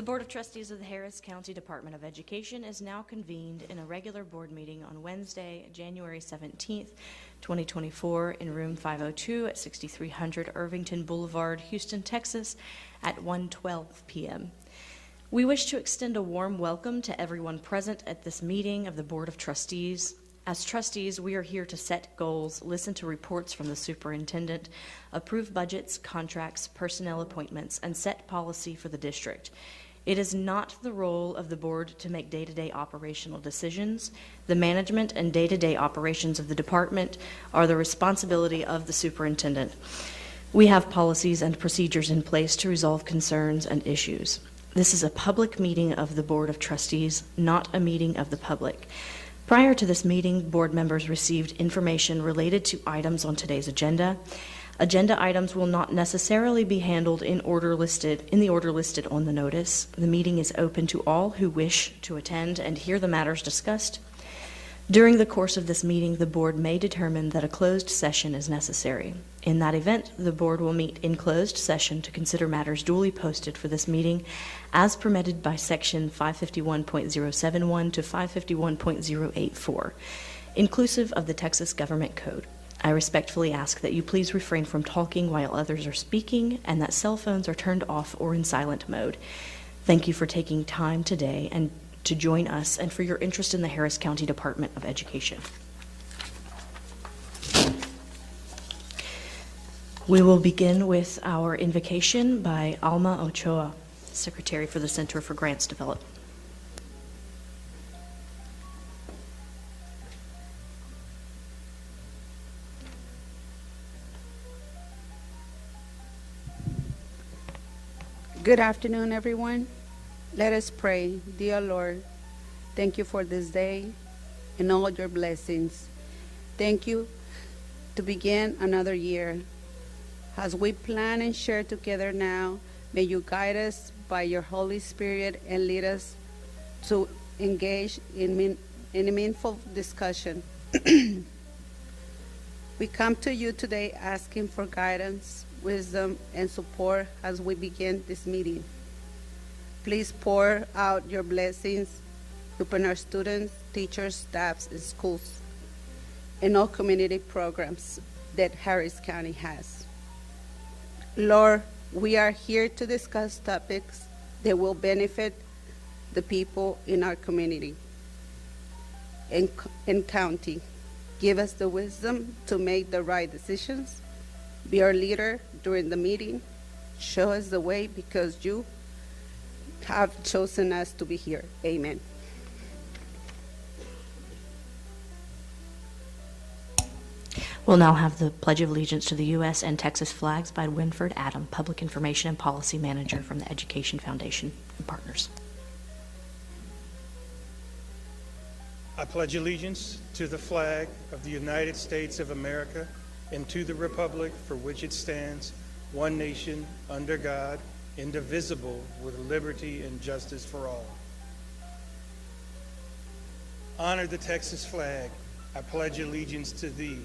Board of Trustees of the Harris County Department of Education is now convened in a regular board meeting on Wednesday, January 17th, 2024, in room 502 at 6300 Irvington Boulevard, Houston, Texas, at 1:12 p.m. We wish to extend a warm welcome to everyone present at this meeting of the Board of Trustees. As trustees, we are here to set goals, listen to reports from the superintendent, approve budgets, contracts, personnel appointments, and set policy for the district. It is not the role of the board to make day-to-day operational decisions. The management and day-to-day operations of the department are the responsibility of the superintendent. We have policies and procedures in place to resolve concerns and issues. This is a public meeting of the Board of Trustees, not a meeting of the public. Prior to this meeting, board members received information related to items on today's agenda. Agenda items will not necessarily be handled in the order listed on the notice. The meeting is open to all who wish to attend and hear the matters discussed. During the course of this meeting, the board may determine that a closed session is necessary. In that event, the board will meet in closed session to consider matters duly posted for this meeting as permitted by section 551.071 to 551.084, inclusive of the Texas Government Code. I respectfully ask that you please refrain from talking while others are speaking and that cell phones are turned off or in silent mode. Thank you for taking time today and to join us and for your interest in the Harris County Department of Education. We will begin with our invocation by Alma Ochoa, Secretary for the Center for Grants Development. Good afternoon, everyone. Let us pray. Dear Lord, thank you for this day and all your blessings. Thank you to begin another year. As we plan and share together now, may you guide us by your Holy Spirit and lead us to engage in a meaningful discussion. We come to you today asking for guidance, wisdom, and support as we begin this meeting. Please pour out your blessings upon our students, teachers, staffs, and schools, and all community programs that Harris County has. Lord, we are here to discuss topics that will benefit the people in our community and county. Give us the wisdom to make the right decisions. Be our leader during the meeting. Show us the way because you have chosen us to be here. Amen. We'll now have the Pledge of Allegiance to the U.S. and Texas flags by Winford Adam, Public Information and Policy Manager from the Education Foundation and Partners. I pledge allegiance to the flag of the United States of America and to the republic for which it stands, one nation, under God, indivisible, with liberty and justice for all. Honor the Texas flag. I pledge allegiance to thee,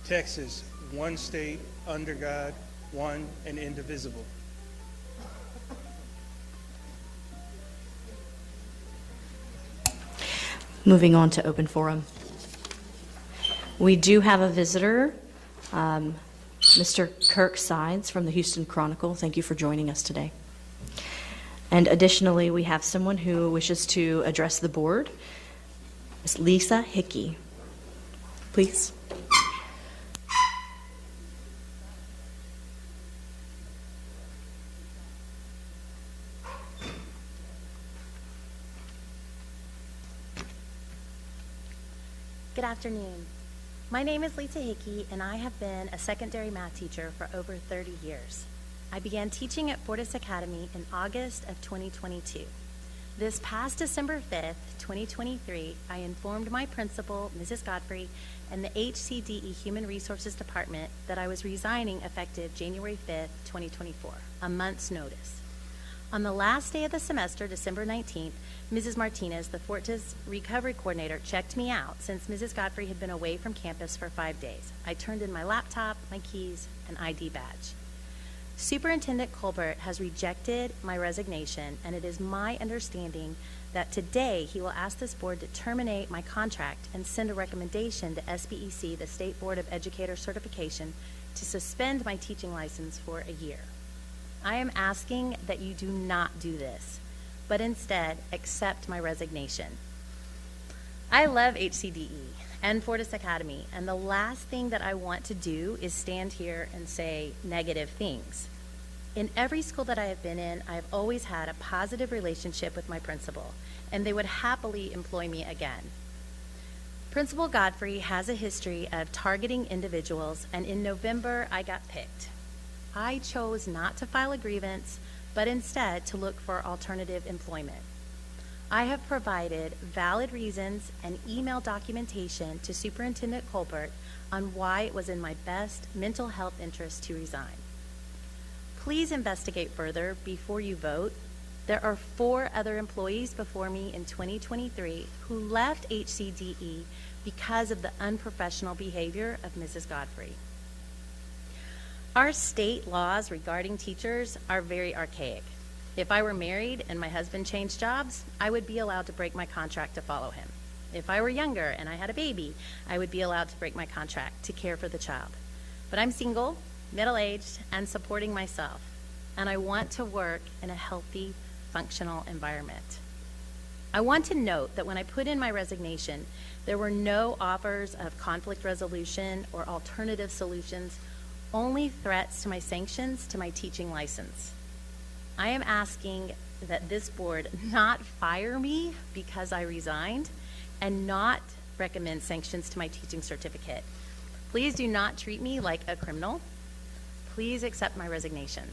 Texas, one state, under God, one and indivisible. Moving on to open forum. We do have a visitor, Mr. Kirk Sides from the Houston Chronicle. Thank you for joining us today. And additionally, we have someone who wishes to address the board, Ms. Lisa Hickey. Please. Good afternoon. My name is Lisa Hickey, and I have been a secondary math teacher for over 30 years. I began teaching at Fortis Academy in August of 2022. This past December 5th, 2023, I informed my principal, Mrs. Godfrey, and the HCDE Human Resources Department that I was resigning effective January 5th, 2024, a month's notice. On the last day of the semester, December 19th, Mrs. Martinez, the Fortis Recovery Coordinator, checked me out since Mrs. Godfrey had been away from campus for 5 days. I turned in my laptop, my keys, and ID badge. Superintendent Colbert has rejected my resignation, and it is my understanding that today he will ask this board to terminate my contract and send a recommendation to SBEC, the State Board of Educator Certification, to suspend my teaching license for a year. I am asking that you do not do this, but instead accept my resignation. I love HCDE and Fortis Academy, and the last thing that I want to do is stand here and say negative things. In every school that I have been in, I have always had a positive relationship with my principal, and they would happily employ me again. Principal Godfrey has a history of targeting individuals, and in November, I got picked. I chose not to file a grievance, but instead to look for alternative employment. I have provided valid reasons and email documentation to Superintendent Colbert on why it was in my best mental health interest to resign. Please investigate further before you vote. There are 4 other employees before me in 2023 who left HCDE because of the unprofessional behavior of Mrs. Godfrey. Our state laws regarding teachers are very archaic. If I were married and my husband changed jobs, I would be allowed to break my contract to follow him. If I were younger and I had a baby, I would be allowed to break my contract to care for the child. But I'm single, middle-aged, and supporting myself, and I want to work in a healthy, functional environment. I want to note that when I put in my resignation, there were no offers of conflict resolution or alternative solutions, only threats to my sanctions to my teaching license. I am asking that this board not fire me because I resigned and not recommend sanctions to my teaching certificate. Please do not treat me like a criminal. Please accept my resignation.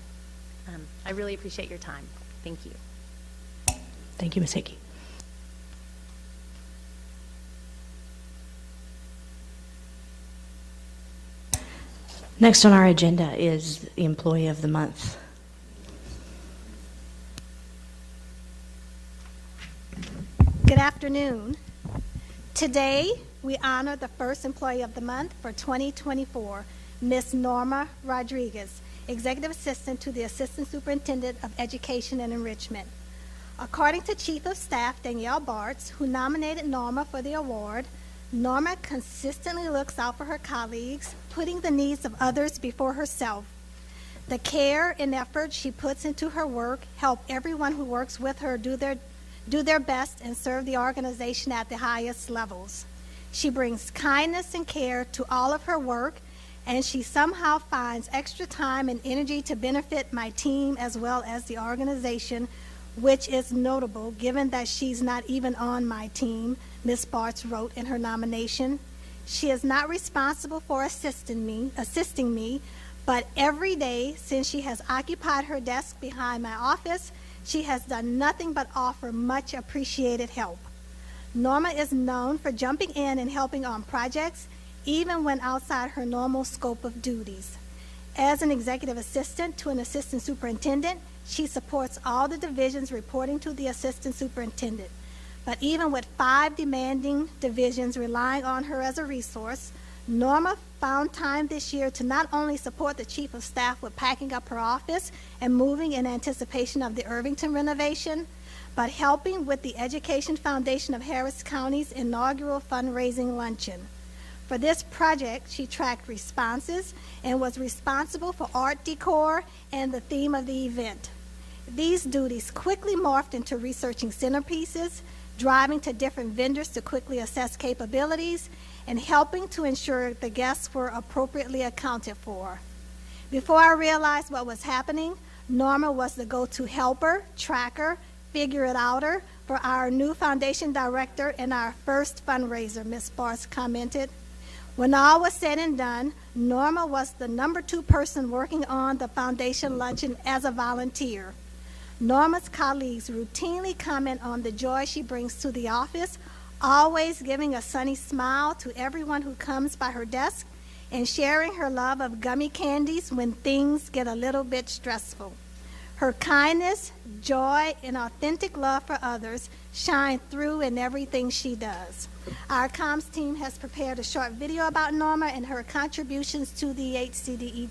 I really appreciate your time. Thank you. Thank you, Ms. Hickey. Next on our agenda is the Employee of the Month. Good afternoon. Today, we honor the first Employee of the Month for 2024, Ms. Norma Rodriguez, Executive Assistant to the Assistant Superintendent of Education and Enrichment. According to Chief of Staff Danielle Bartz, who nominated Norma for the award, Norma consistently looks out for her colleagues, putting the needs of others before herself. The care and effort she puts into her work help everyone who works with her do their best and serve the organization at the highest levels. She brings kindness and care to all of her work, and she somehow finds extra time and energy to benefit my team as well as the organization, which is notable given that she's not even on my team, Ms. Bartz wrote in her nomination. She is not responsible for assisting me, but every day since she has occupied her desk behind my office, she has done nothing but offer much appreciated help. Norma is known for jumping in and helping on projects, even when outside her normal scope of duties. As an executive assistant to an assistant superintendent, she supports all the divisions reporting to the assistant superintendent. But even with 5 demanding divisions relying on her as a resource, Norma found time this year to not only support the Chief of Staff with packing up her office and moving in anticipation of the Irvington renovation, but helping with the Education Foundation of Harris County's inaugural fundraising luncheon. For this project, she tracked responses and was responsible for art decor and the theme of the event. These duties quickly morphed into researching centerpieces, driving to different vendors to quickly assess capabilities, and helping to ensure the guests were appropriately accounted for. Before I realized what was happening, Norma was the go-to helper, tracker, figure-it-outer for our new foundation director and our first fundraiser, Ms. Bartz commented. When all was said and done, Norma was the number 2 person working on the foundation luncheon as a volunteer. Norma's colleagues routinely comment on the joy she brings to the office, always giving a sunny smile to everyone who comes by her desk and sharing her love of gummy candies when things get a little bit stressful. Her kindness, joy, and authentic love for others shine through in everything she does. Our comms team has prepared a short video about Norma and her contributions to the HCDE.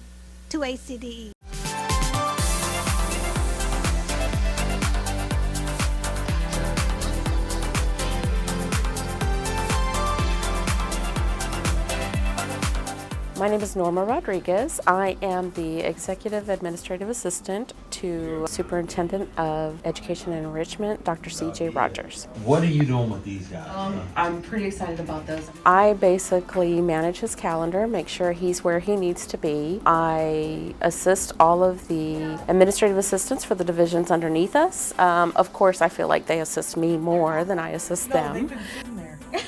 My name is Norma Rodriguez. I am the Executive Administrative Assistant to Superintendent of Education and Enrichment, Dr. C.J. Rogers. What are you doing with these guys? I'm pretty excited about those. I basically manage his calendar, make sure he's where he needs to be. I assist all of the administrative assistants for the divisions underneath us. Of course, I feel like they assist me more than I assist them.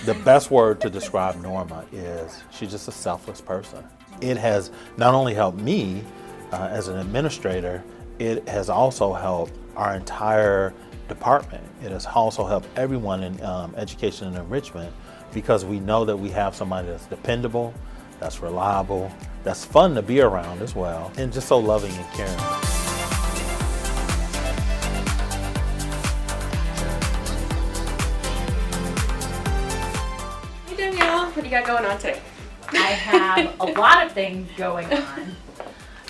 The best word to describe Norma is she's just a selfless person. It has not only helped me as an administrator, it has also helped our entire department. It has also helped everyone in education and enrichment, because we know that we have somebody that's dependable, that's reliable, that's fun to be around as well, and just so loving and caring. What do you got going on today? I have a lot of things going on.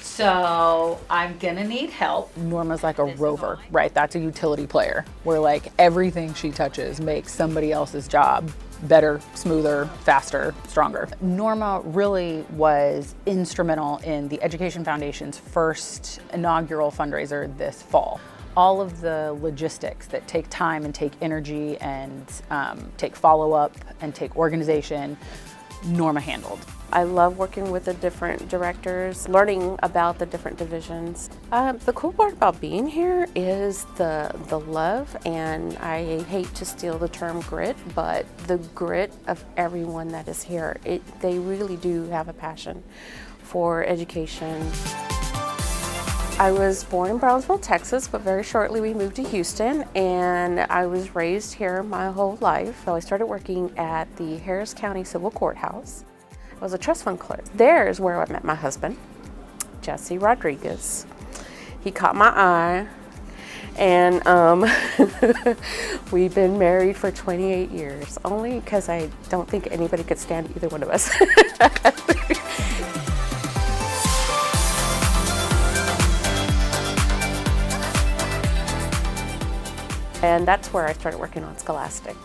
So I'm gonna need help. Norma's like a rover, right? That's a utility player where like everything she touches makes somebody else's job better, smoother, faster, stronger. Norma really was instrumental in the Education Foundation's first inaugural fundraiser this fall. All of the logistics that take time and take energy and take follow-up and take organization, Norma handled. I love working with the different directors, learning about the different divisions. The cool part about being here is the love, and I hate to steal the term grit, but the grit of everyone that is here. They really do have a passion for education. I was born in Brownsville, Texas, but very shortly we moved to Houston, and I was raised here my whole life. So I started working at the Harris County Civil Courthouse. I was a trust fund clerk. There's where I met my husband, Jesse Rodriguez. He caught my eye, and we've been married for 28 years, only because I don't think anybody could stand either one of us. And that's where I started working on Scholastic.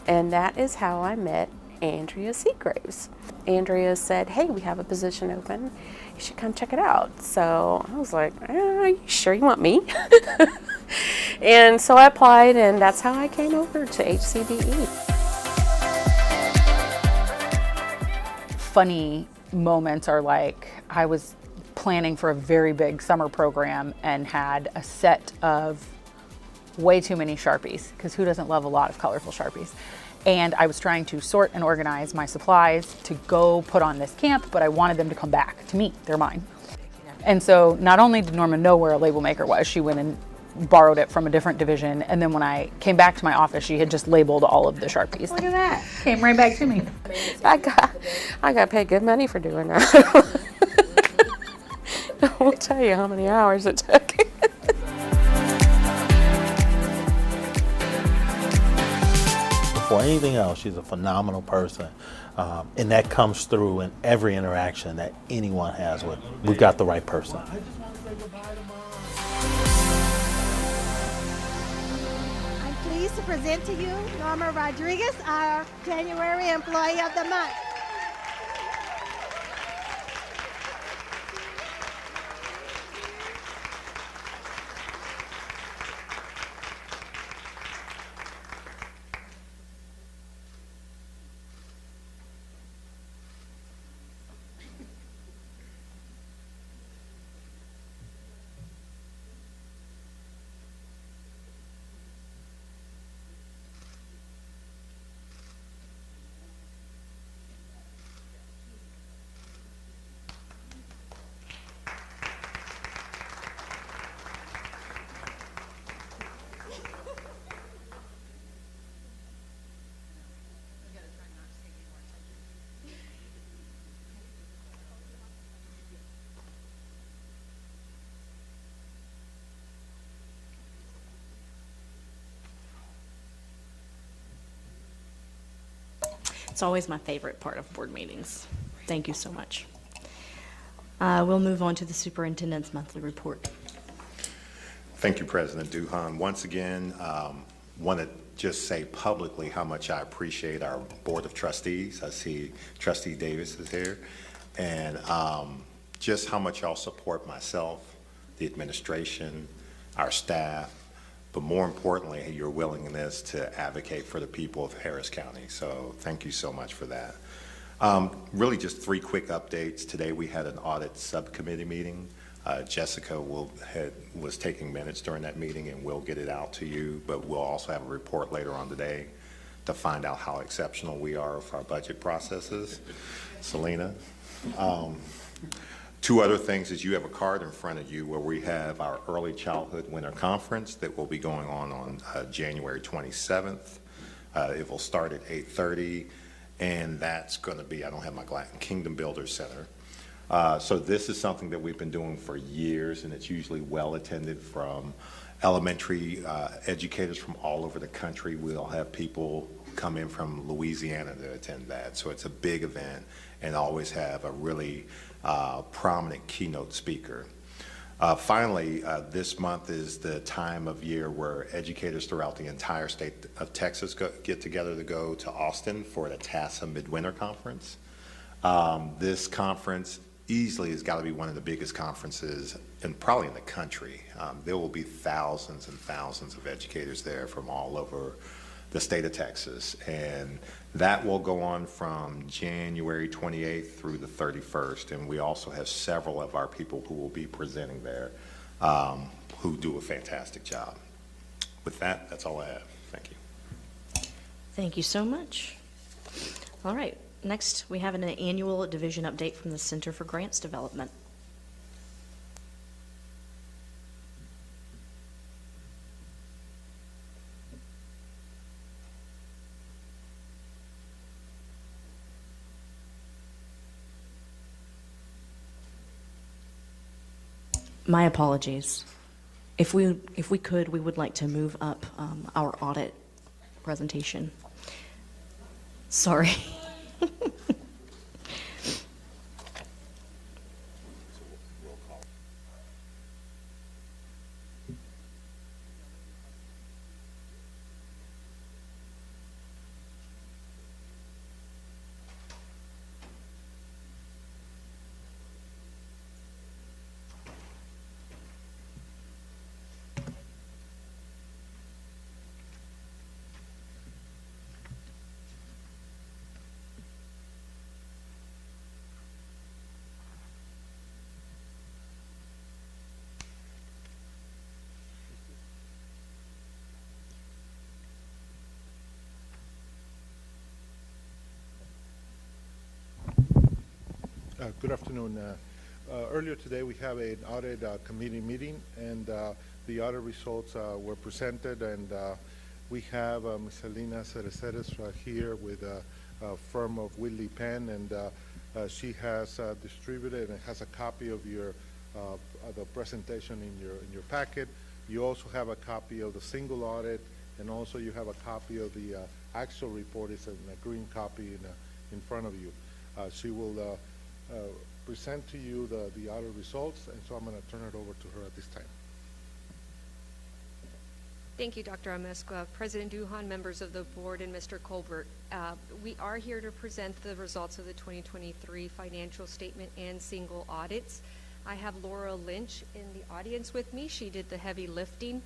And that is how I met Andrea Seagraves. Andrea said, hey, we have a position open. You should come check it out. So I was like, are you sure you want me? And so I applied, and that's how I came over to HCDE. Funny moments are like, I was planning for a very big summer program and had a set of way too many Sharpies, because who doesn't love a lot of colorful Sharpies? And I was trying to sort and organize my supplies to go put on this camp, but I wanted them to come back to me. They're mine. And so not only did Norma know where a label maker was, she went and borrowed it from a different division. And then when I came back to my office, she had just labeled all of the Sharpies. Look at that. Came right back to me. I got paid good money for doing that. I won't tell you how many hours it took. For anything else, she's a phenomenal person, and that comes through in every interaction that anyone has with. We've got the right person. I'm pleased to present to you Norma Rodriguez, our January Employee of the Month. It's always my favorite part of board meetings. Thank you so much. We'll move on to the superintendent's monthly report. Thank you, President Duhan. Once again, want to just say publicly how much I appreciate our Board of Trustees. I see Trustee Davis is here. and just how much y'all support myself, the administration, our staff, but more importantly, your willingness to advocate for the people of Harris County. So thank you so much for that. Really just 3 quick updates. Today we had an audit subcommittee meeting. Jessica was taking minutes during that meeting, and we'll get it out to you, but we'll also have a report later on today to find out how exceptional we are with our budget processes. Selena. 2 other things is you have a card in front of you where we have our Early Childhood Winter Conference that will be going on January 27th. It will start at 8:30, and that's going to be, I don't have my glass, Kingdom Builder Center. So this is something that we've been doing for years, and it's usually well attended from elementary educators from all over the country. We'll have people come in from Louisiana to attend that. So it's a big event, and always have a really prominent keynote speaker. Finally, this month is the time of year where educators throughout the entire state of Texas get together to go to Austin for the TASA Midwinter Conference. This conference easily has got to be one of the biggest conferences, and probably in the country. There will be thousands and thousands of educators there from all over the state of Texas, and that will go on from January 28th through the 31st, and we also have several of our people who will be presenting there who do a fantastic job. With that, that's all I have. Thank you. Thank you so much. All right, next we have an annual division update from the Center for Grants Development. My apologies. If we could, we would like to move up our audit presentation. Sorry. Good afternoon. Earlier today we have an audit committee meeting, and the audit results were presented, and we have Ms. Helena Cereceres here with a firm of Whitley Penn, and she has distributed and has a copy of your the presentation in your packet. You also have a copy of the single audit, and also you have a copy of the actual report. It's a green copy in front of you. She will present to you the audit results, and so I'm going to turn it over to her at this time. Thank you, Dr. Amezcua, President Duhan, members of the board, and Mr. Colbert. We are here to present the results of the 2023 financial statement and single audits. I have Laura Lynch in the audience with me. She did the heavy lifting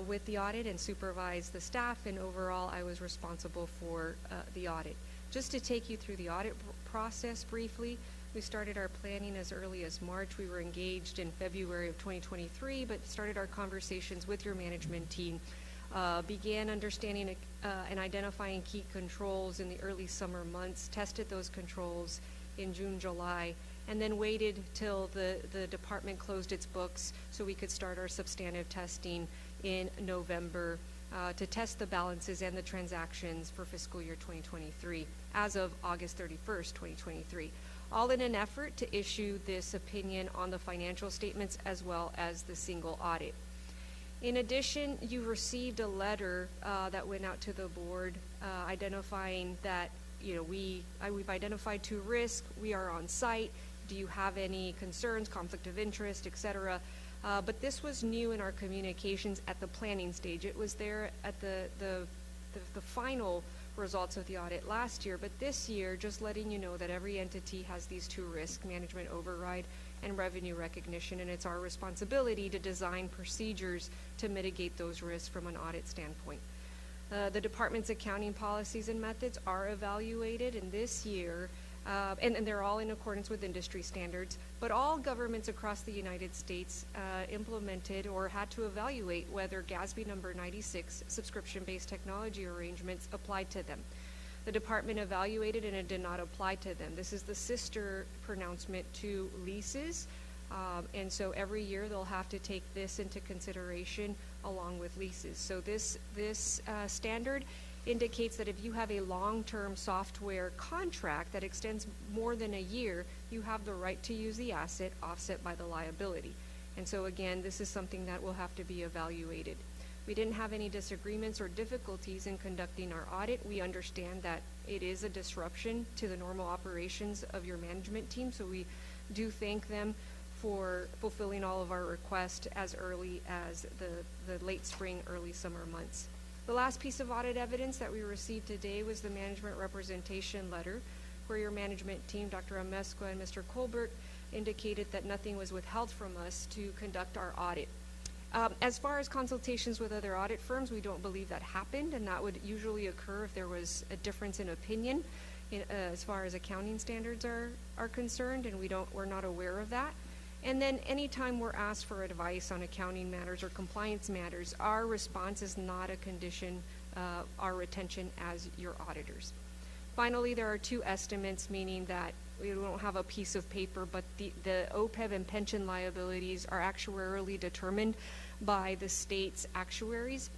with the audit and supervised the staff, and overall I was responsible for the audit. Just to take you through the audit process briefly, we started our planning as early as March. We were engaged in February of 2023, but started our conversations with your management team, began understanding and identifying key controls in the early summer months, tested those controls in June, July, and then waited till the department closed its books so we could start our substantive testing in November to test the balances and the transactions for fiscal year 2023 as of August 31st, 2023. All in an effort to issue this opinion on the financial statements as well as the single audit. In addition, you received a letter that went out to the board identifying that we've identified 2 risks. We are on site. Do you have any concerns, conflict of interest, etc.? But this was new in our communications at the planning stage. It was there at the final results of the audit last year, but this year, just letting you know that every entity has these two risks, management override and revenue recognition, and it's our responsibility to design procedures to mitigate those risks from an audit standpoint. The department's accounting policies and methods are evaluated, and this year, and they're all in accordance with industry standards, but all governments across the United States implemented or had to evaluate whether GASB number 96 subscription-based technology arrangements applied to them. The department evaluated and it did not apply to them. This is the sister pronouncement to leases, and so every year they'll have to take this into consideration along with leases. So this standard indicates that if you have a long-term software contract that extends more than a year, you have the right to use the asset offset by the liability. And so again, this is something that will have to be evaluated. We didn't have any disagreements or difficulties in conducting our audit. We understand that it is a disruption to the normal operations of your management team, so we do thank them for fulfilling all of our requests as early as the late spring, early summer months. The last piece of audit evidence that we received today was the management representation letter, where your management team, Dr. Amesqua and Mr. Colbert, indicated that nothing was withheld from us to conduct our audit. As far as consultations with other audit firms, we don't believe that happened, and that would usually occur if there was a difference in opinion as far as accounting standards are concerned, and we're not aware of that. And then anytime we're asked for advice on accounting matters or compliance matters, our response is not a condition our retention as your auditors. Finally, there are two estimates, meaning that we don't have a piece of paper, but the OPEB and pension liabilities are actuarially determined by the state's actuaries.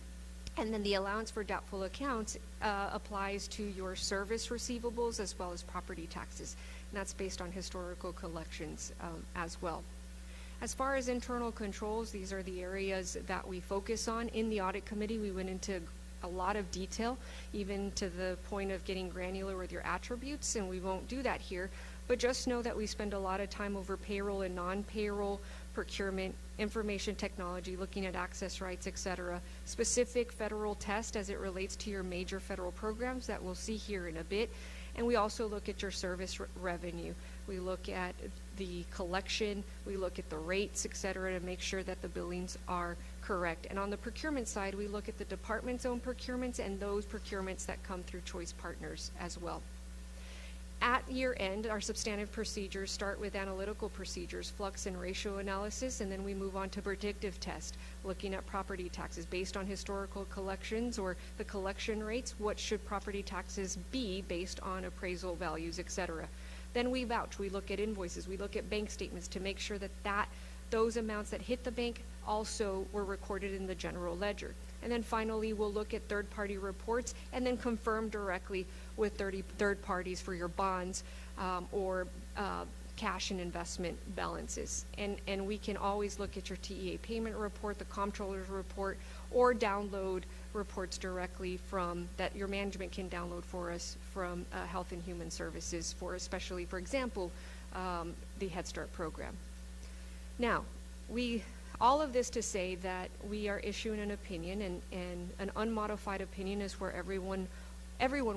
And then the allowance for doubtful accounts applies to your service receivables as well as property taxes. And that's based on historical collections as well. As far as internal controls, these are the areas that we focus on. In the audit committee, we went into a lot of detail, even to the point of getting granular with your attributes, and we won't do that here. But just know that we spend a lot of time over payroll and non-payroll, procurement, information technology, looking at access rights, etc. Specific federal test as it relates to your major federal programs that we'll see here in a bit. And we also look at your service revenue. We look at the collection, we look at the rates, etc., to make sure that the billings are correct. And on the procurement side, we look at the department's own procurements and those procurements that come through choice partners as well. At year end, our substantive procedures start with analytical procedures, flux and ratio analysis, and then we move on to predictive test, looking at property taxes based on historical collections or the collection rates. What should property taxes be based on appraisal values, etc. Then we vouch, we look at invoices, we look at bank statements to make sure that those amounts that hit the bank also were recorded in the general ledger. And then finally, we'll look at third-party reports and then confirm directly with third parties for your bonds or cash and investment balances. And we can always look at your TEA payment report, the comptroller's report, or download reports directly from that your management can download for us from Health and Human Services for especially, for example, the Head Start program. Now, all of this to say that we are issuing an opinion, and an unmodified opinion is where everyone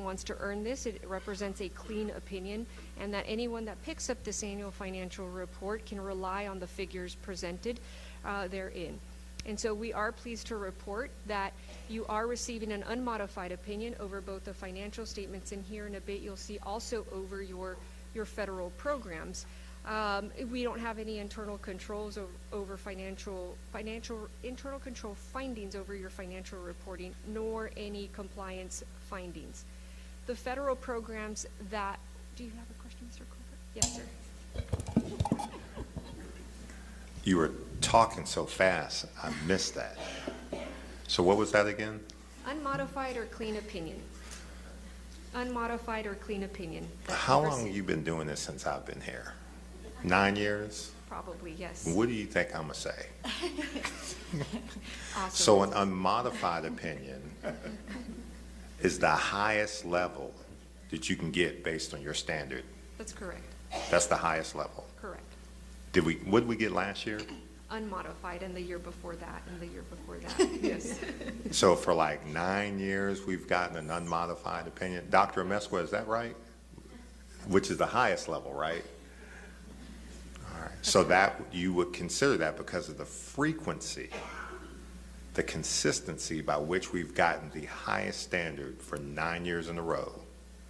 wants to earn this. It represents a clean opinion, and that anyone that picks up this annual financial report can rely on the figures presented therein. And so we are pleased to report that you are receiving an unmodified opinion over both the financial statements, and here in a bit you'll see also over your federal programs. We don't have any internal controls over internal control findings over your financial reporting, nor any compliance findings. The federal programs that, do you have a question, Mr. Colbert? Yes, sir. You were talking so fast, I missed that. So what was that again? Unmodified or clean opinion. Unmodified or clean opinion. How long have you been doing this since I've been here? 9 years? Probably, yes. What do you think I'm going to say? Awesome. So an unmodified opinion is the highest level that you can get based on your standard. That's correct. That's the highest level. Correct. What did we get last year? unmodified, and the year before that, and the year before that, yes. So for like 9 years, we've gotten an unmodified opinion. Dr. Amesqua, is that right? Which is the highest level, right? All right. So that you would consider that because of the frequency, the consistency by which we've gotten the highest standard for 9 years in a row.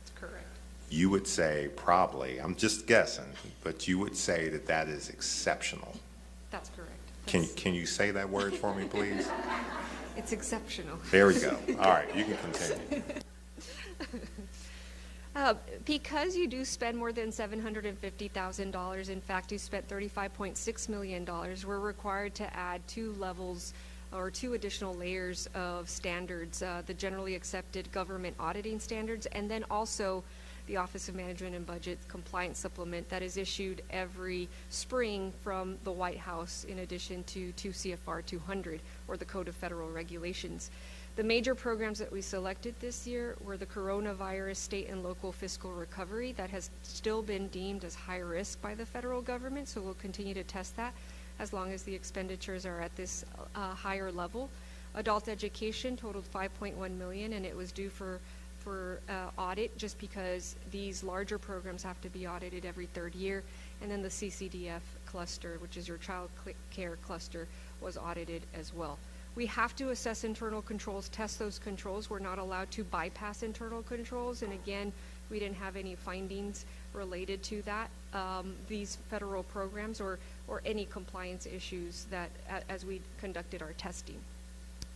That's correct. You would say probably, I'm just guessing, but you would say that that is exceptional. That's correct. Can you say that word for me, please? It's exceptional. There we go. All right, you can continue. Because you do spend more than $750,000, in fact, you spent $35.6 million, we're required to add 2 levels or 2 additional layers of standards, the generally accepted government auditing standards, and then also the Office of Management and Budget compliance supplement that is issued every spring from the White House, in addition to 2 CFR 200, or the Code of Federal Regulations. The major programs that we selected this year were the coronavirus state and local fiscal recovery that has still been deemed as high risk by the federal government, so we'll continue to test that as long as the expenditures are at this higher level. Adult education totaled $5.1 million, and it was due for audit just because these larger programs have to be audited every 3rd year. And then the CCDF cluster, which is your child care cluster, was audited as well. We have to assess internal controls, test those controls. We're not allowed to bypass internal controls. And again, we didn't have any findings related to that, these federal programs or any compliance issues that as we conducted our testing.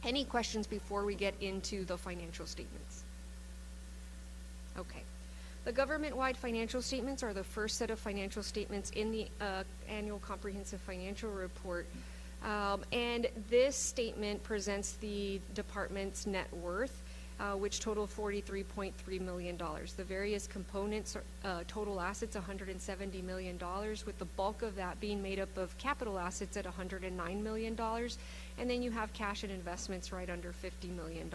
Any questions before we get into the financial statements? Okay. The government-wide financial statements are the first set of financial statements in the annual comprehensive financial report. And this statement presents the department's net worth, which totaled $43.3 million. The various components, total assets, $170 million, with the bulk of that being made up of capital assets at $109 million. And then you have cash and investments right under $50 million.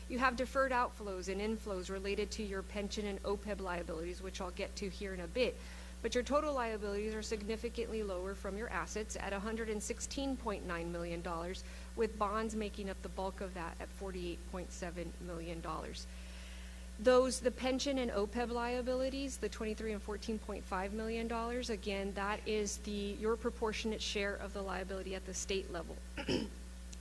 You have deferred outflows and inflows related to your pension and OPEB liabilities, which I'll get to here in a bit. But your total liabilities are significantly lower from your assets at $116.9 million, with bonds making up the bulk of that at $48.7 million. The pension and OPEB liabilities, the $23 and $14.5 million, again, that is your proportionate share of the liability at the state level.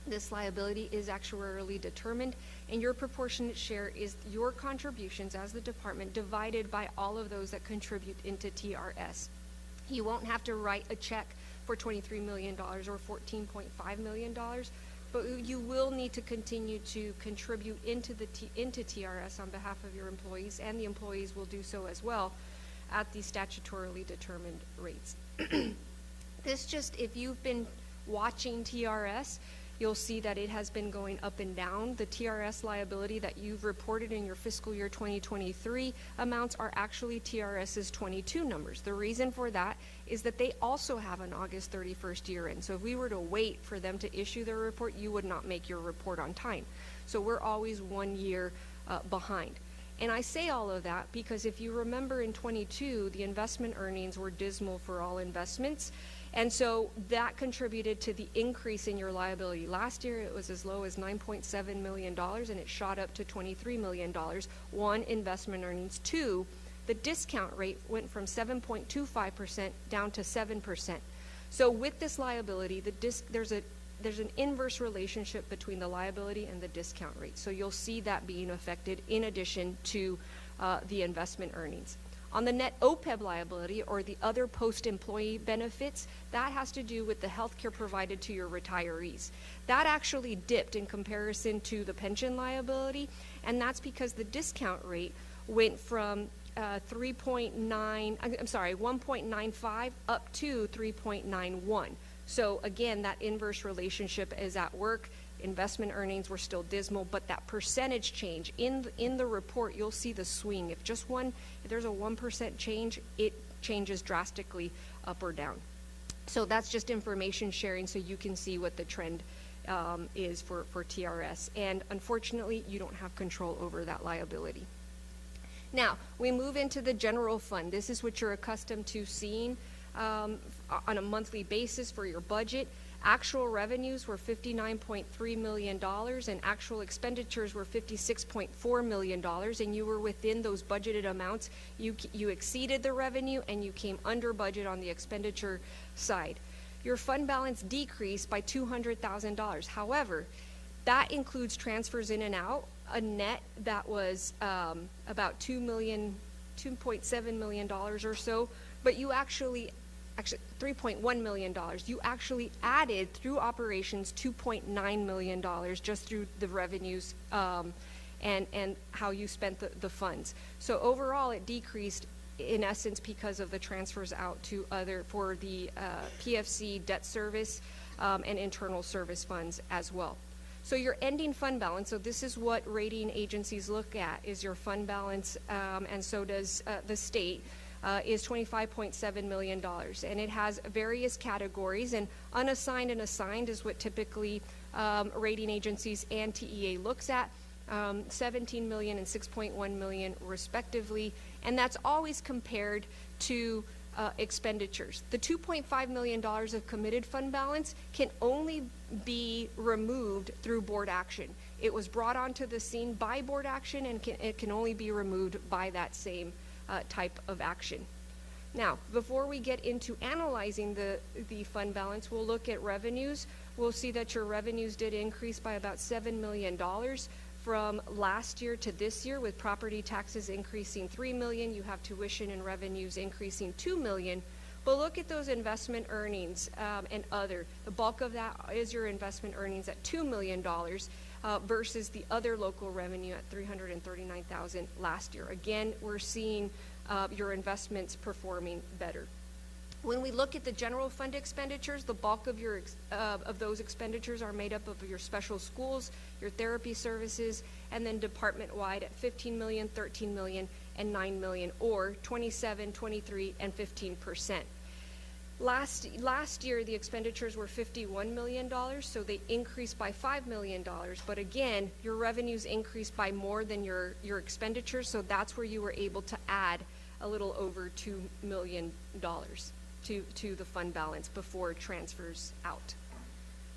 This liability is actuarially determined, and your proportionate share is your contributions as the department divided by all of those that contribute into TRS. You won't have to write a check for $23 million or $14.5 million, but you will need to continue to contribute into TRS on behalf of your employees, and the employees will do so as well at the statutorily determined rates. If you've been watching TRS, you'll see that it has been going up and down. The TRS liability that you've reported in your fiscal year 2023 amounts are actually TRS's 22 numbers. The reason for that is that they also have an August 31st year end. So if we were to wait for them to issue their report, you would not make your report on time. So we're always 1 year behind. And I say all of that because if you remember in 22, the investment earnings were dismal for all investments. And so that contributed to the increase in your liability. Last year, it was as low as $9.7 million, and it shot up to $23 million. 1, investment earnings. 2, the discount rate went from 7.25% down to 7%. So with this liability, there's an inverse relationship between the liability and the discount rate. So you'll see that being affected in addition to the investment earnings. On the net OPEB liability, or the other post-employee benefits, that has to do with the health care provided to your retirees. That actually dipped in comparison to the pension liability, and that's because the discount rate went from 1.95 up to 3.91. So again, that inverse relationship is at work. Investment earnings were still dismal, but that percentage change in the report, you'll see the swing. If there's a 1% change, it changes drastically up or down. So that's just information sharing so you can see what the trend is for TRS. And unfortunately, you don't have control over that liability. Now, we move into the general fund. This is what you're accustomed to seeing on a monthly basis for your budget. Actual revenues were $59.3 million and actual expenditures were $56.4 million, and you were within those budgeted amounts. You exceeded the revenue and you came under budget on the expenditure side. Your fund balance decreased by $200,000. However, that includes transfers in and out, a net that was about $2.7 million or so, but you actually $3.1 million. You actually added through operations $2.9 million just through the revenues and how you spent the funds. So overall, it decreased in essence because of the transfers out to for the PFC debt service and internal service funds as well. So your ending fund balance, so this is what rating agencies look at, is your fund balance, and so does the state, is $25.7 million. And it has various categories, and unassigned and assigned is what typically rating agencies and TEA looks at, 17 million and 6.1 million respectively, and that's always compared to expenditures. The $2.5 million of committed fund balance can only be removed through board action. It was brought onto the scene by board action, and it can only be removed by that same type of action. Now, before we get into analyzing the fund balance, we'll look at revenues. We'll see that your revenues did increase by about $7 million from last year to this year, with property taxes increasing $3 million. You have tuition and revenues increasing $2 million. But look at those investment earnings and other. The bulk of that is your investment earnings at $2 million versus the other local revenue at $339,000 last year. Again, we're seeing your investments performing better. When we look at the general fund expenditures, the bulk of your of those expenditures are made up of your special schools, your therapy services, and then department-wide at $15 million, $13 million, and $9 million, or 27, 23, and 15%. Last year, the expenditures were $51 million, so they increased by $5 million. But again, your revenues increased by more than your expenditures, so that's where you were able to add a little over $2 million to the fund balance before transfers out.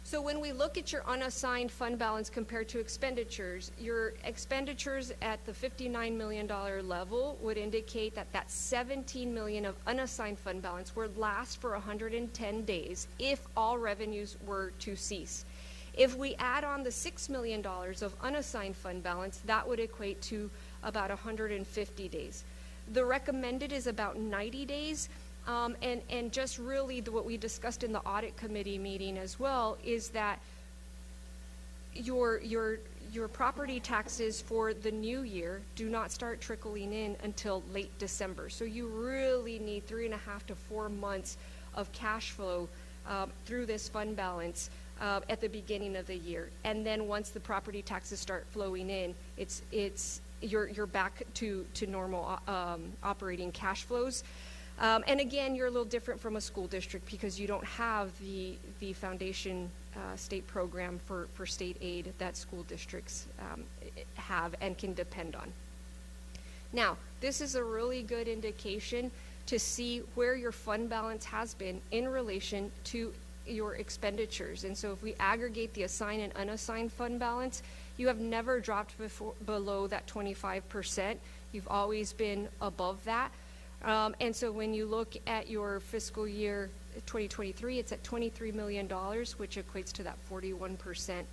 So when we look at your unassigned fund balance compared to expenditures, your expenditures at the $59 million level would indicate that that $17 million of unassigned fund balance would last for 110 days if all revenues were to cease. If we add on the $6 million of unassigned fund balance, that would equate to about 150 days. The recommended is about 90 days. And just really what we discussed in the audit committee meeting as well is that your property taxes for the new year do not start trickling in until late December. So you really need 3.5 to 4 months of cash flow through this fund balance at the beginning of the year. And then once the property taxes start flowing in, you're back to normal operating cash flows. And again, you're a little different from a school district because you don't have the foundation state program for state aid that school districts have and can depend on. Now, this is a really good indication to see where your fund balance has been in relation to your expenditures. And so if we aggregate the assigned and unassigned fund balance, you have never dropped below that 25%. You've always been above that. And so when you look at your fiscal year 2023, it's at $23 million, which equates to that 41%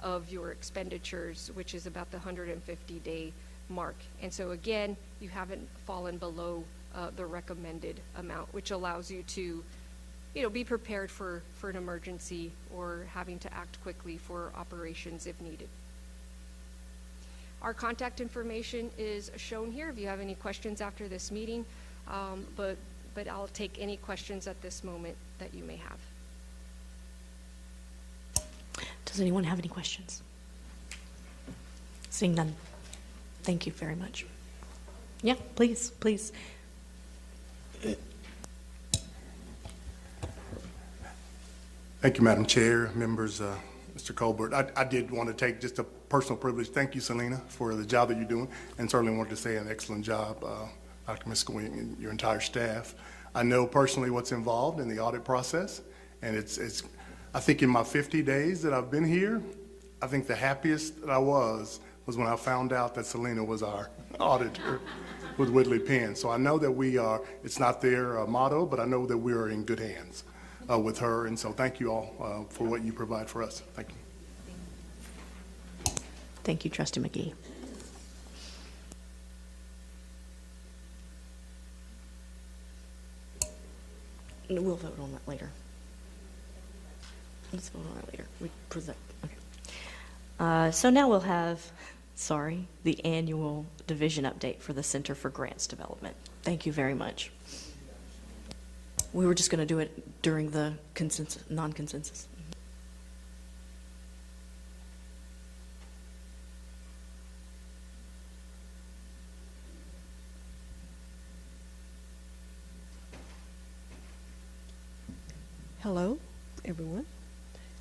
of your expenditures, which is about the 150-day mark. And so again, you haven't fallen below the recommended amount, which allows you to, be prepared for an emergency or having to act quickly for operations if needed. Our contact information is shown here if you have any questions after this meeting. But I'll take any questions at this moment that you may have. Does anyone have any questions? Seeing none. Thank you very much. Yeah, please. Thank you, Madam Chair, members, Mr. Colbert. I did want to take just a personal privilege. Thank you, Selena, for the job that you're doing, and certainly wanted to say an excellent job, Dr. Miskowicz and your entire staff. I know personally what's involved in the audit process, and it's I think in my 50 days that I've been here, I think the happiest that I was when I found out that Selena was our auditor with Whitley Penn. So I know that we are, it's not their motto, but I know that we are in good hands with her. And so thank you all for what you provide for us. Thank you. Thank you, Trustee McGee. We'll vote on that later. Let's vote on that later. We present. Okay. So now we'll have, the annual division update for the Center for Grants Development. Thank you very much. We were just going to do it during the consensus, non-consensus. Hello, everyone.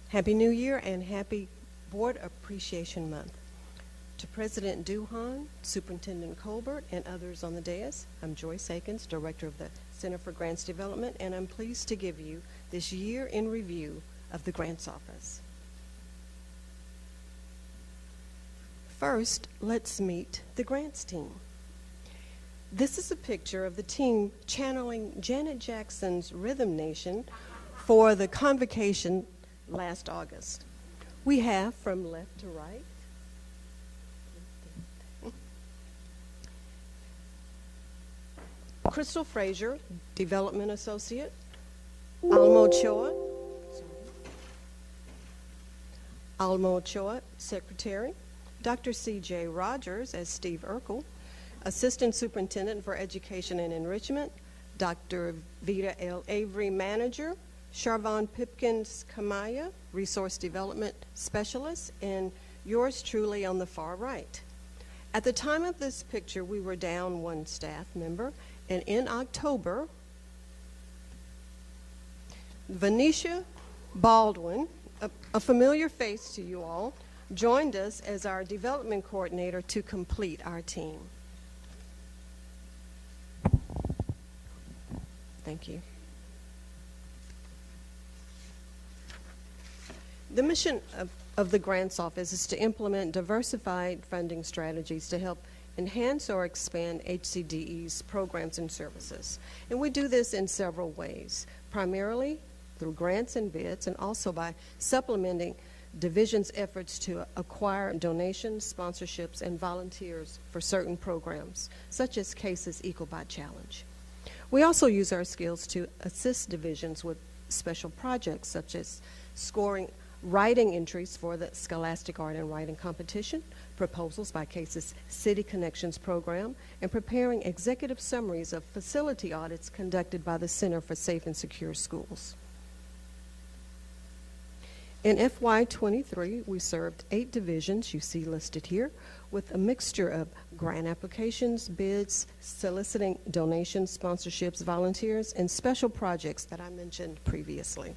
Happy New Year and happy Board Appreciation Month. To President Duhan, Superintendent Colbert, and others on the dais, I'm Joyce Akins, Director of the Center for Grants Development, and I'm pleased to give you this year in review of the Grants Office. First, let's meet the Grants team. This is a picture of the team channeling Janet Jackson's Rhythm Nation for the convocation last August. We have from left to right Crystal Frazier, Development Associate, Almo Ochoa, Secretary, Dr. C.J. Rogers as Steve Urkel, Assistant Superintendent for Education and Enrichment, Dr. Vita L. Avery, Manager, Charvon Pipkins Kamaya, Resource Development Specialist, and yours truly on the far right. At the time of this picture, we were down one staff member, and in October, Venetia Baldwin, a familiar face to you all, joined us as our development coordinator to complete our team. Thank you. The mission of the Grants Office is to implement diversified funding strategies to help enhance or expand HCDE's programs and services. And we do this in several ways, primarily through grants and bids, and also by supplementing division's efforts to acquire donations, sponsorships, and volunteers for certain programs, such as CASE's EcoBot Challenge. We also use our skills to assist divisions with special projects, such as scoring writing entries for the Scholastic Art and Writing Competition, proposals by CASE's City Connections program, and preparing executive summaries of facility audits conducted by the Center for Safe and Secure Schools. In FY23, we served 8 divisions you see listed here, with a mixture of grant applications, bids, soliciting donations, sponsorships, volunteers, and special projects that I mentioned previously.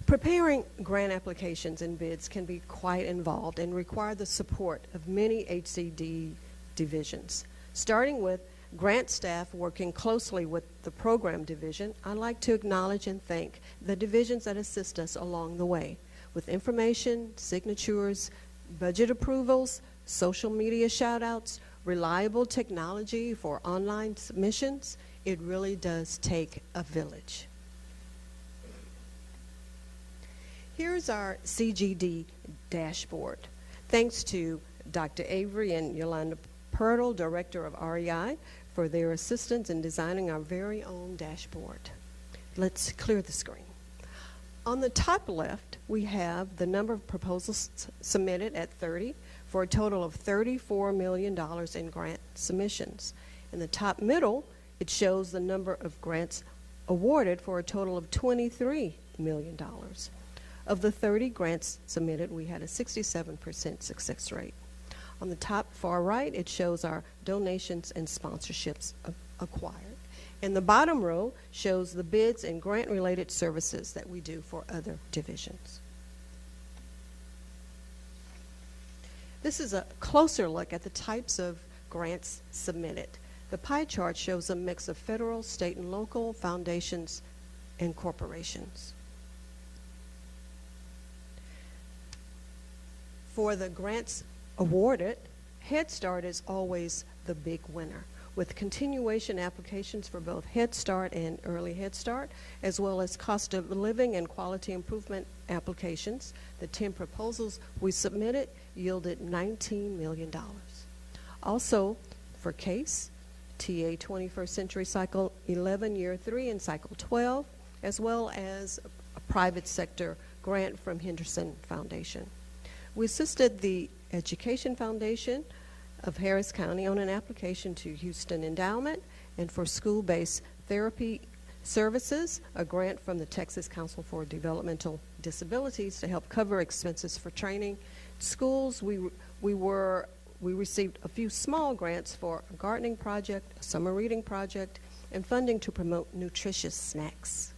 Preparing grant applications and bids can be quite involved and require the support of many HCDE divisions. Starting with grant staff working closely with the program division, I'd like to acknowledge and thank the divisions that assist us along the way with information, signatures, budget approvals, social media shout-outs, reliable technology for online submissions. It really does take a village. Here's our CGD dashboard. Thanks to Dr. Avery and Yolanda Pirtle, Director of REI, for their assistance in designing our very own dashboard. Let's clear the screen. On the top left, we have the number of proposals submitted at 30 for a total of $34 million in grant submissions. In the top middle, it shows the number of grants awarded for a total of $23 million. Of the 30 grants submitted, we had a 67% success rate. On the top far right, it shows our donations and sponsorships acquired. And the bottom row shows the bids and grant-related services that we do for other divisions. This is a closer look at the types of grants submitted. The pie chart shows a mix of federal, state, and local foundations and corporations. For the grants awarded, Head Start is always the big winner, with continuation applications for both Head Start and Early Head Start, as well as cost of living and quality improvement applications. The 10 proposals we submitted yielded $19 million. Also, for CASE, TA 21st Century Cycle 11, Year 3, and Cycle 12, as well as a private sector grant from Henderson Foundation. We assisted the Education Foundation of Harris County on an application to Houston Endowment, and for school-based therapy services, a grant from the Texas Council for Developmental Disabilities to help cover expenses for training. Schools, we received a few small grants for a gardening project, a summer reading project, and funding to promote nutritious snacks.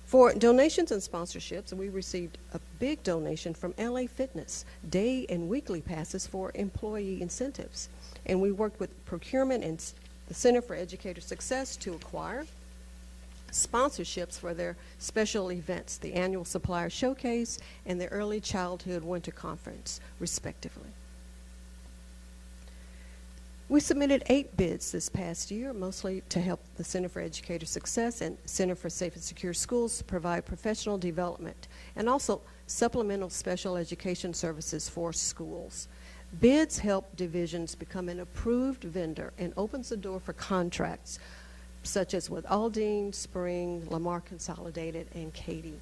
For donations and sponsorships, we received a big donation from LA Fitness, day and weekly passes for employee incentives. And we worked with procurement and the Center for Educator Success to acquire sponsorships for their special events, the annual Supplier Showcase and the Early Childhood Winter Conference, respectively. We submitted 8 bids this past year, mostly to help the Center for Educator Success and Center for Safe and Secure Schools provide professional development and also supplemental special education services for schools. Bids help divisions become an approved vendor and opens the door for contracts such as with Aldine, Spring, Lamar Consolidated, and Katy.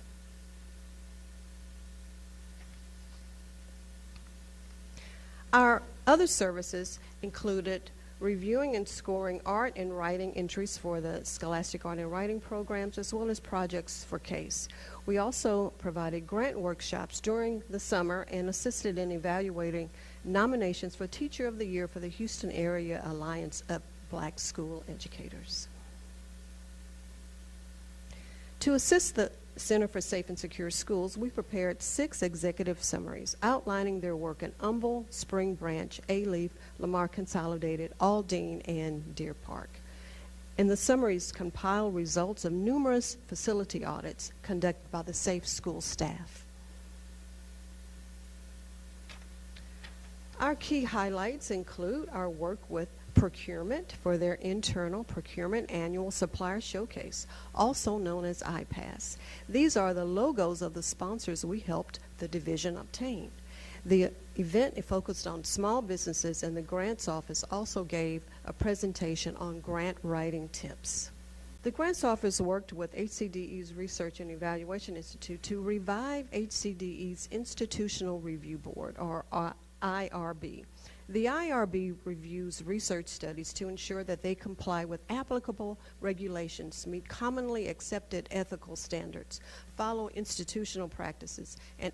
Our other services included reviewing and scoring art and writing entries for the Scholastic Art and Writing programs, as well as projects for CASE. We also provided grant workshops during the summer and assisted in evaluating nominations for Teacher of the Year for the Houston Area Alliance of Black School Educators. To assist the Center for Safe and Secure Schools, we prepared 6 executive summaries outlining their work in Humble, Spring Branch, A-Leaf, Lamar Consolidated, Aldine, and Deer Park. And the summaries compile results of numerous facility audits conducted by the Safe School staff. Our key highlights include our work with procurement for their internal procurement annual supplier showcase, also known as IPASS. These are the logos of the sponsors we helped the division obtain. The event focused on small businesses, and the grants office also gave a presentation on grant writing tips. The grants office worked with HCDE's Research and Evaluation Institute to revive HCDE's Institutional Review Board, or IRB. The IRB reviews research studies to ensure that they comply with applicable regulations, meet commonly accepted ethical standards, follow institutional practices, and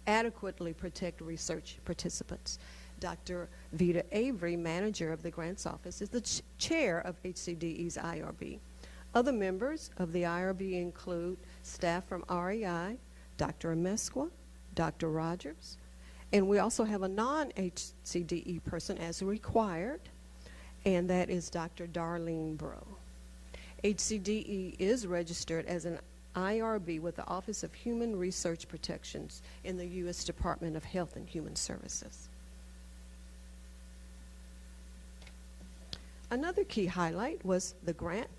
adequately protect research participants. Dr. Vita Avery, manager of the grants office, is the chair of HCDE's IRB. Other members of the IRB include staff from REI, Dr. Amesqua, Dr. Rogers, and we also have a non-HCDE person as required, and that is Dr. Darlene Bro. HCDE is registered as an IRB with the Office of Human Research Protections in the U.S. Department of Health and Human Services. Another key highlight was the grant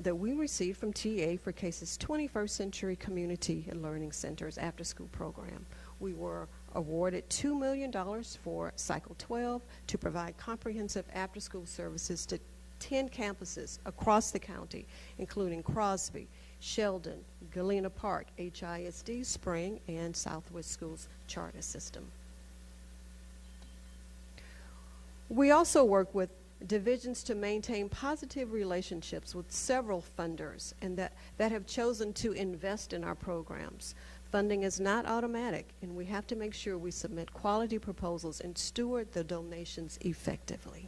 that we received from TA for CASE's 21st Century Community and Learning Centers after-school program. We were awarded $2 million for Cycle 12 to provide comprehensive after-school services to 10 campuses across the county, including Crosby, Sheldon, Galena Park, HISD, Spring, and Southwest Schools Charter System. We also work with divisions to maintain positive relationships with several funders and that have chosen to invest in our programs. Funding is not automatic, and we have to make sure we submit quality proposals and steward the donations effectively.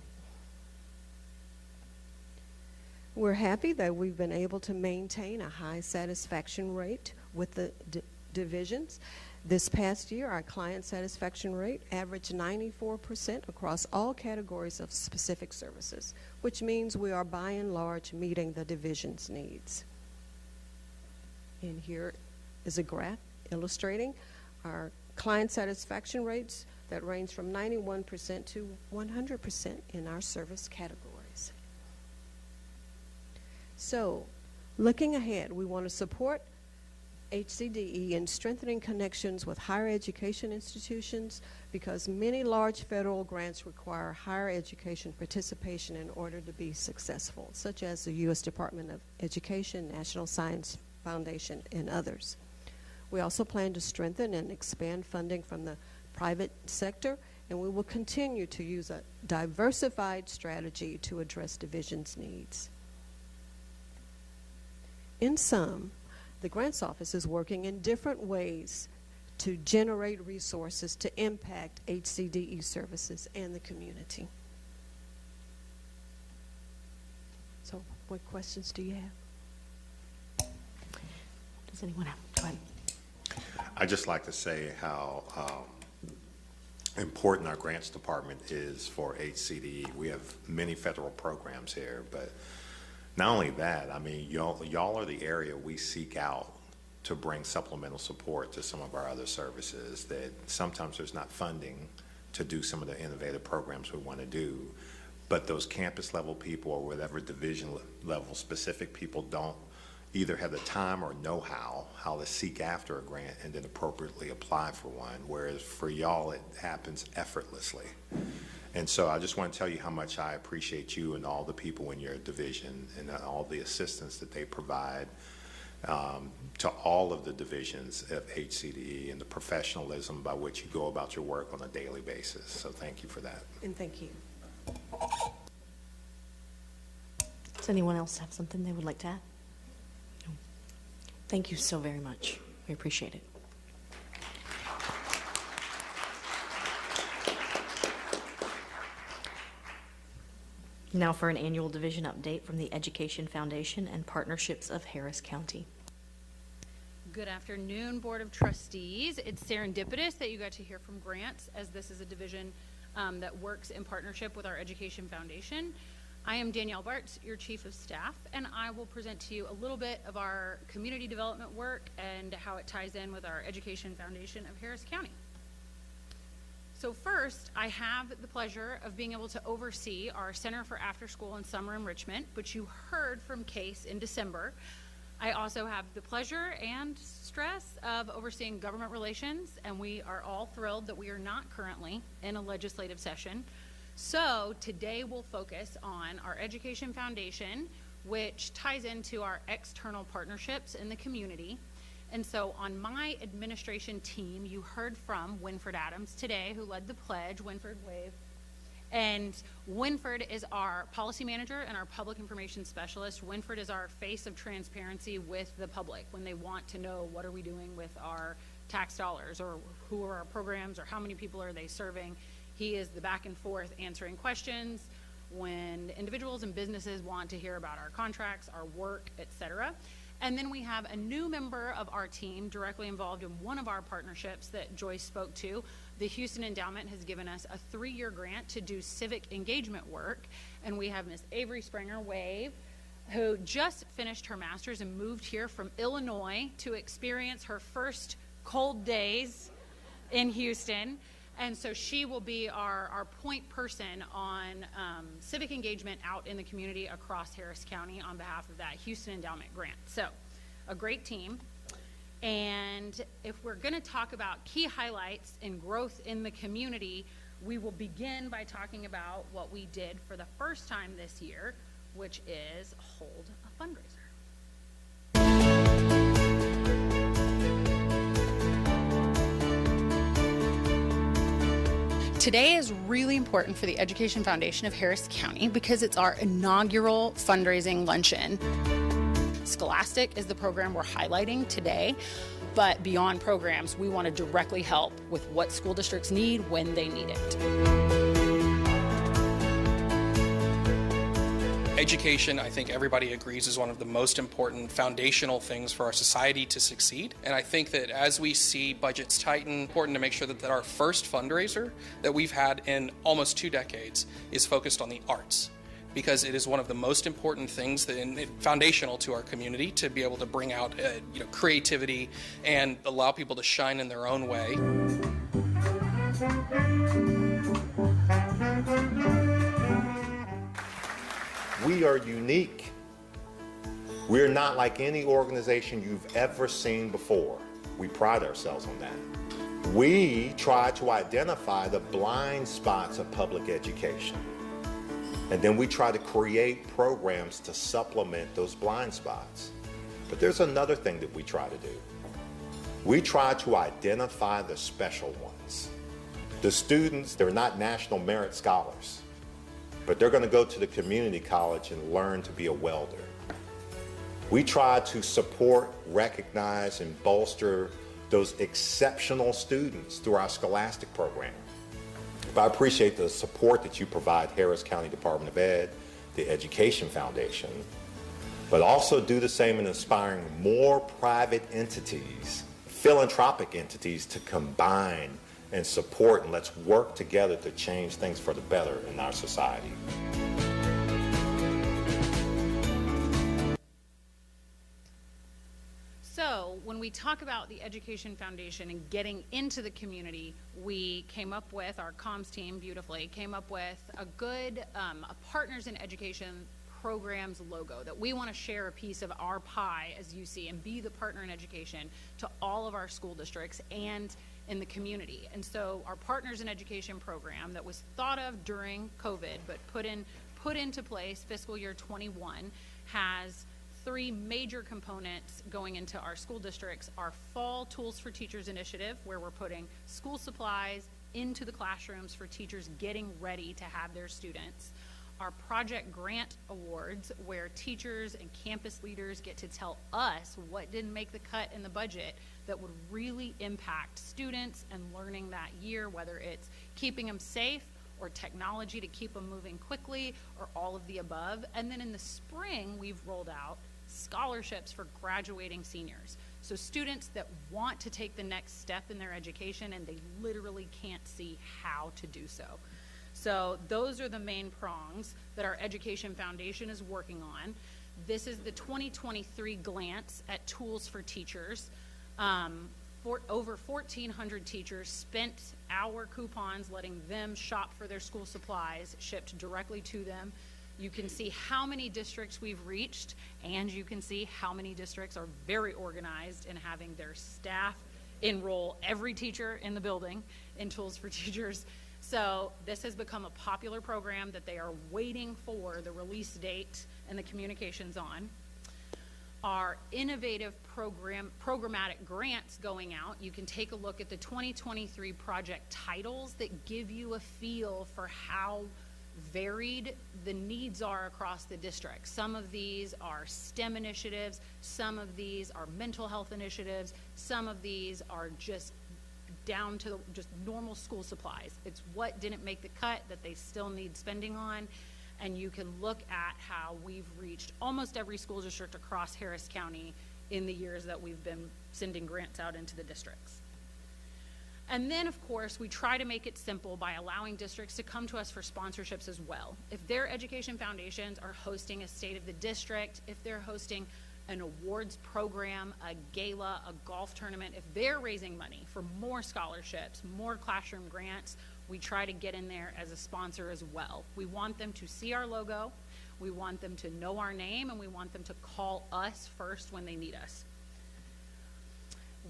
We're happy that we've been able to maintain a high satisfaction rate with the divisions. This past year, our client satisfaction rate averaged 94% across all categories of specific services, which means we are by and large meeting the division's needs. And here is a graph illustrating our client satisfaction rates that range from 91% to 100% in our service categories. So, looking ahead, we want to support HCDE in strengthening connections with higher education institutions because many large federal grants require higher education participation in order to be successful, such as the U.S. Department of Education, National Science Foundation, and others. We also plan to strengthen and expand funding from the private sector, and we will continue to use a diversified strategy to address division's needs. In sum, the Grants Office is working in different ways to generate resources to impact HCDE services and the community. So, what questions do you have? Does anyone have? Go ahead. I'd just like to say how important our grants department is for HCDE. We have many federal programs here, but not only that, I mean, y'all are the area we seek out to bring supplemental support to some of our other services that sometimes there's not funding to do some of the innovative programs we want to do. But those campus level people or whatever division level specific people don't either have the time or know how to seek after a grant and then appropriately apply for one, whereas for y'all it happens effortlessly. And so I just want to tell you how much I appreciate you and all the people in your division and all the assistance that they provide to all of the divisions of HCDE and the professionalism by which you go about your work on a daily basis. So thank you for that. And thank you. Does anyone else have something they would like to add? No. Thank you so very much. We appreciate it. Now for an annual division update from the Education Foundation and Partnerships of Harris County. Good afternoon, Board of Trustees. It's serendipitous that you got to hear from Grants, as this is a division that works in partnership with our Education Foundation. I am Danielle Bartz, your Chief of Staff, and I will present to you a little bit of our community development work and how it ties in with our Education Foundation of Harris County. So first, I have the pleasure of being able to oversee our Center for After School and Summer Enrichment, which you heard from Case in December. I also have the pleasure and stress of overseeing government relations, and we are all thrilled that we are not currently in a legislative session. So today we'll focus on our Education Foundation, which ties into our external partnerships in the community. And so on my administration team, you heard from Winford Adams today, who led the pledge. Winford, wave. And Winford is our policy manager and our public information specialist. Winford is our face of transparency with the public when they want to know what are we doing with our tax dollars, or who are our programs, or how many people are they serving. He is the back and forth answering questions when individuals and businesses want to hear about our contracts, our work, etc. And then we have a new member of our team directly involved in one of our partnerships that Joyce spoke to. The Houston Endowment has given us a 3-year grant to do civic engagement work. And we have Miss Avery Springer, wave, who just finished her master's and moved here from Illinois to experience her first cold days in Houston. And so she will be our point person on civic engagement out in the community across Harris County on behalf of that Houston Endowment grant. So a great team. And if we're going to talk about key highlights in growth in the community, we will begin by talking about what we did for the first time this year, which is hold a fundraiser. Today is really important for the Education Foundation of Harris County because it's our inaugural fundraising luncheon. Scholastic is the program we're highlighting today, but beyond programs, we want to directly help with what school districts need when they need it. Education, I think everybody agrees, is one of the most important foundational things for our society to succeed. And I think that as we see budgets tighten, it's important to make sure that our first fundraiser that we've had in almost 2 decades is focused on the arts, because it is one of the most important things that foundational to our community to be able to bring out creativity and allow people to shine in their own way. We are unique. We're not like any organization you've ever seen before. We pride ourselves on that. We try to identify the blind spots of public education. And then we try to create programs to supplement those blind spots. But there's another thing that we try to do. We try to identify the special ones. The students, they're not national merit scholars, but they're going to go to the community college and learn to be a welder. We try to support, recognize, and bolster those exceptional students through our scholastic program. But I appreciate the support that you provide Harris County Department of Ed, the Education Foundation, but also do the same in inspiring more private entities, philanthropic entities to combine and support, and let's work together to change things for the better in our society. So when we talk about the Education Foundation and getting into the community, we came up with, our comms team beautifully came up with a good a Partners in Education programs logo that we want to share a piece of our pie, as you see, and be the partner in education to all of our school districts and in the community. And so our Partners in Education program that was thought of during COVID but put into place fiscal year 21 has 3 major components going into our school districts. Our Fall Tools for Teachers initiative, where we're putting school supplies into the classrooms for teachers getting ready to have their students. Our Project Grant Awards, where teachers and campus leaders get to tell us what didn't make the cut in the budget that would really impact students and learning that year, whether it's keeping them safe or technology to keep them moving quickly, or all of the above. And then in the spring, we've rolled out scholarships for graduating seniors. So students that want to take the next step in their education and they literally can't see how to do so. So those are the main prongs that our Education Foundation is working on. This is the 2023 glance at tools for teachers. For over 1,400 teachers spent our coupons letting them shop for their school supplies shipped directly to them. You can see how many districts we've reached, and you can see how many districts are very organized in having their staff enroll every teacher in the building in Tools for Teachers. So this has become a popular program that they are waiting for the release date and the communications on. Our innovative programmatic grants going out, you can take a look at the 2023 project titles that give you a feel for how varied the needs are across the district. Some of these are STEM initiatives, some of these are mental health initiatives, some of these are just down to just normal school supplies. It's what didn't make the cut that they still need spending on, and you can look at how we've reached almost every school district across Harris County in the years that we've been sending grants out into the districts. And then, of course, we try to make it simple by allowing districts to come to us for sponsorships as well. If their education foundations are hosting a State of the District, if they're hosting an awards program, a gala, a golf tournament, if they're raising money for more scholarships, more classroom grants, we try to get in there as a sponsor as well. We want them to see our logo, we want them to know our name, and we want them to call us first when they need us.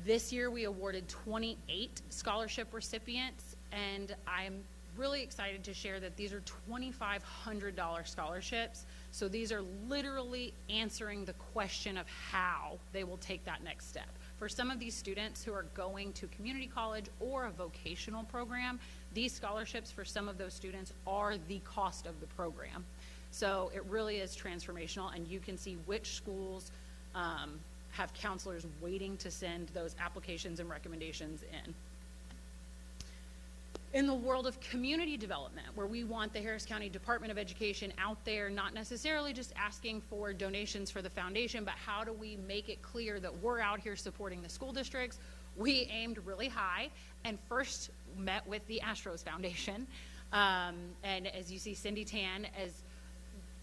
This year we awarded 28 scholarship recipients, and I'm really excited to share that these are $2,500 scholarships. So these are literally answering the question of how they will take that next step. For some of these students who are going to community college or a vocational program, these scholarships for some of those students are the cost of the program. So it really is transformational, and you can see which schools have counselors waiting to send those applications and recommendations in. In the world of community development, where we want the Harris County Department of Education out there, not necessarily just asking for donations for the foundation, but how do we make it clear that we're out here supporting the school districts? We aimed really high and first met with the Astros Foundation. And as you see, Cindy Tan, as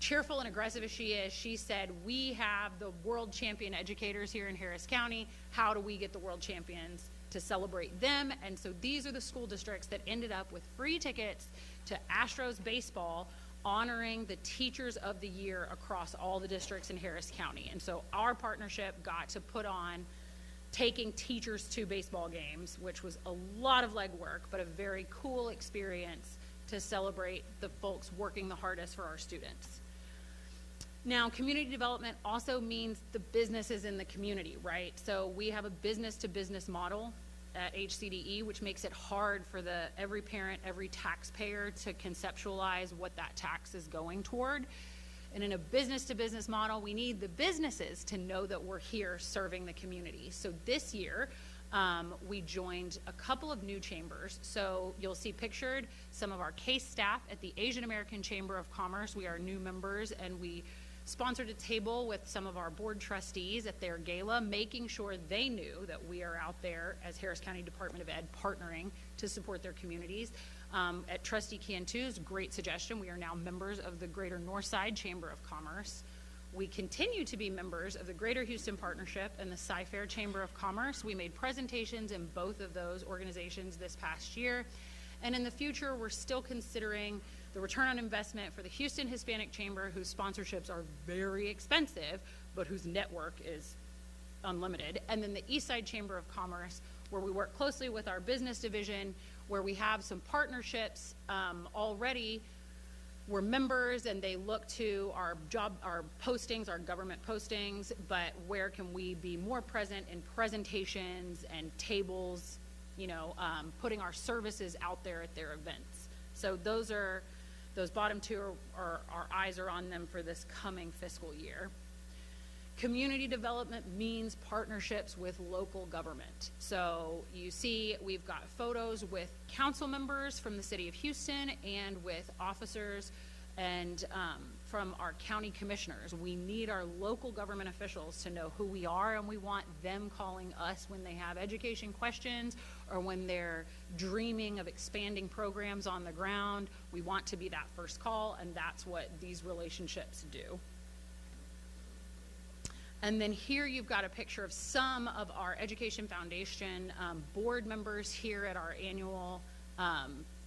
cheerful and aggressive as she is, she said, we have the world champion educators here in Harris County. How do we get the world champions to celebrate them? And so these are the school districts that ended up with free tickets to Astros baseball, honoring the teachers of the year across all the districts in Harris County. And so our partnership got to put on taking teachers to baseball games, which was a lot of legwork, but a very cool experience to celebrate the folks working the hardest for our students. Now, community development also means the businesses in the community, right? So we have a business-to-business model at HCDE, which makes it hard for every parent, every taxpayer to conceptualize what that tax is going toward. And in a business-to-business model, we need the businesses to know that we're here serving the community. So this year, we joined a couple of new chambers. So you'll see pictured some of our case staff at the Asian American Chamber of Commerce. We are new members, and we sponsored a table with some of our board trustees at their gala, making sure they knew that we are out there as Harris County Department of Ed partnering to support their communities. At Trustee Cantu's great suggestion, we are now members of the Greater Northside Chamber of Commerce. We continue to be members of the Greater Houston Partnership and the Cy-Fair Chamber of Commerce. We made presentations in both of those organizations this past year. And in the future, we're still considering the return on investment for the Houston Hispanic Chamber, whose sponsorships are very expensive, but whose network is unlimited. And then the Eastside Chamber of Commerce, where we work closely with our business division, where we have some partnerships already. We're members, and they look to our postings, our government postings, but where can we be more present in presentations and tables, putting our services out there at their events. So those bottom two our eyes are on them for this coming fiscal year. Community development means partnerships with local government. So you see we've got photos with council members from the city of Houston and with officers and from our county commissioners. We need our local government officials to know who we are, and we want them calling us when they have education questions or when they're dreaming of expanding programs on the ground. We want to be that first call, and that's what these relationships do. And then here you've got a picture of some of our Education Foundation board members here at our annual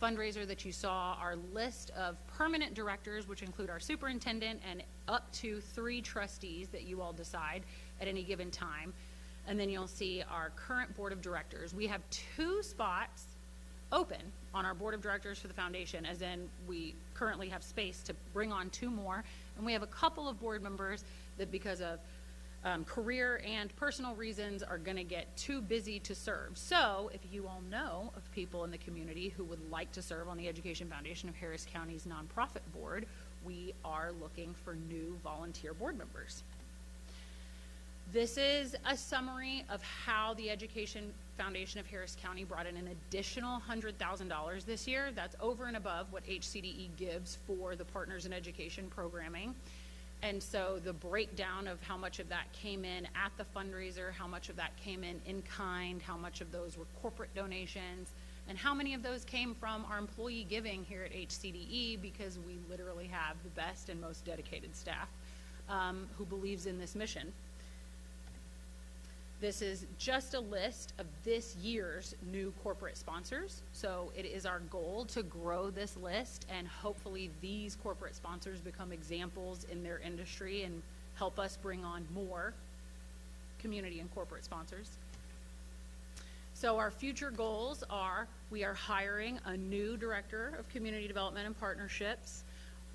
fundraiser that you saw. Our list of permanent directors, which include our superintendent and up to 3 trustees that you all decide at any given time. And then you'll see our current board of directors. We have 2 spots open on our board of directors for the foundation, as in we currently have space to bring on 2 more. And we have a couple of board members that, because of career and personal reasons, are going to get too busy to serve. So if you all know of people in the community who would like to serve on the Education Foundation of Harris County's nonprofit board, we are looking for new volunteer board members. This is a summary of how the Education Foundation of Harris County brought in an additional $100,000 this year. That's over and above what HCDE gives for the Partners in Education programming. And so the breakdown of how much of that came in at the fundraiser, how much of that came in kind, how much of those were corporate donations, and how many of those came from our employee giving here at HCDE, because we literally have the best and most dedicated staff who believes in this mission. This is just a list of this year's new corporate sponsors. So it is our goal to grow this list, and hopefully these corporate sponsors become examples in their industry and help us bring on more community and corporate sponsors. So our future goals are, we are hiring a new director of community development and partnerships.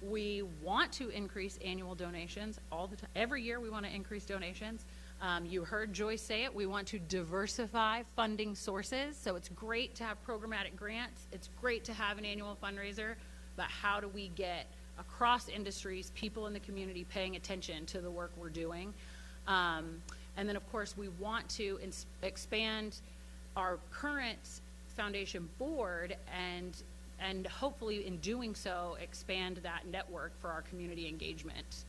We want to increase annual donations all the time. Every year we want to increase donations. You heard Joyce say it, we want to diversify funding sources. So it's great to have programmatic grants, it's great to have an annual fundraiser, but how do we get across industries, people in the community paying attention to the work we're doing? And then of course we want to expand our current Foundation board and hopefully in doing so expand that network for our community engagement.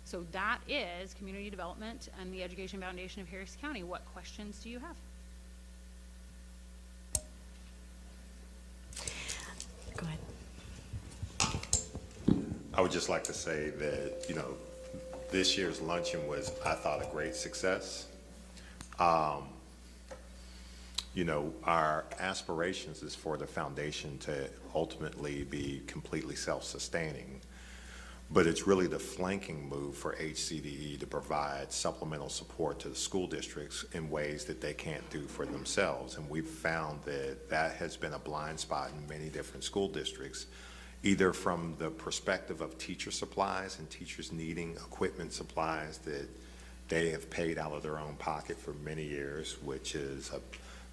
So that is community development and the Education Foundation of Harris County. What questions do you have? Go ahead. I would just like to say that, you know, this year's luncheon was, I thought, a great success. You know, our aspirations is for the foundation to ultimately be completely self-sustaining, but it's really the flanking move for HCDE to provide supplemental support to the school districts in ways that they can't do for themselves. And we've found that that has been a blind spot in many different school districts, either from the perspective of teacher supplies and teachers needing equipment supplies that they have paid out of their own pocket for many years, which is a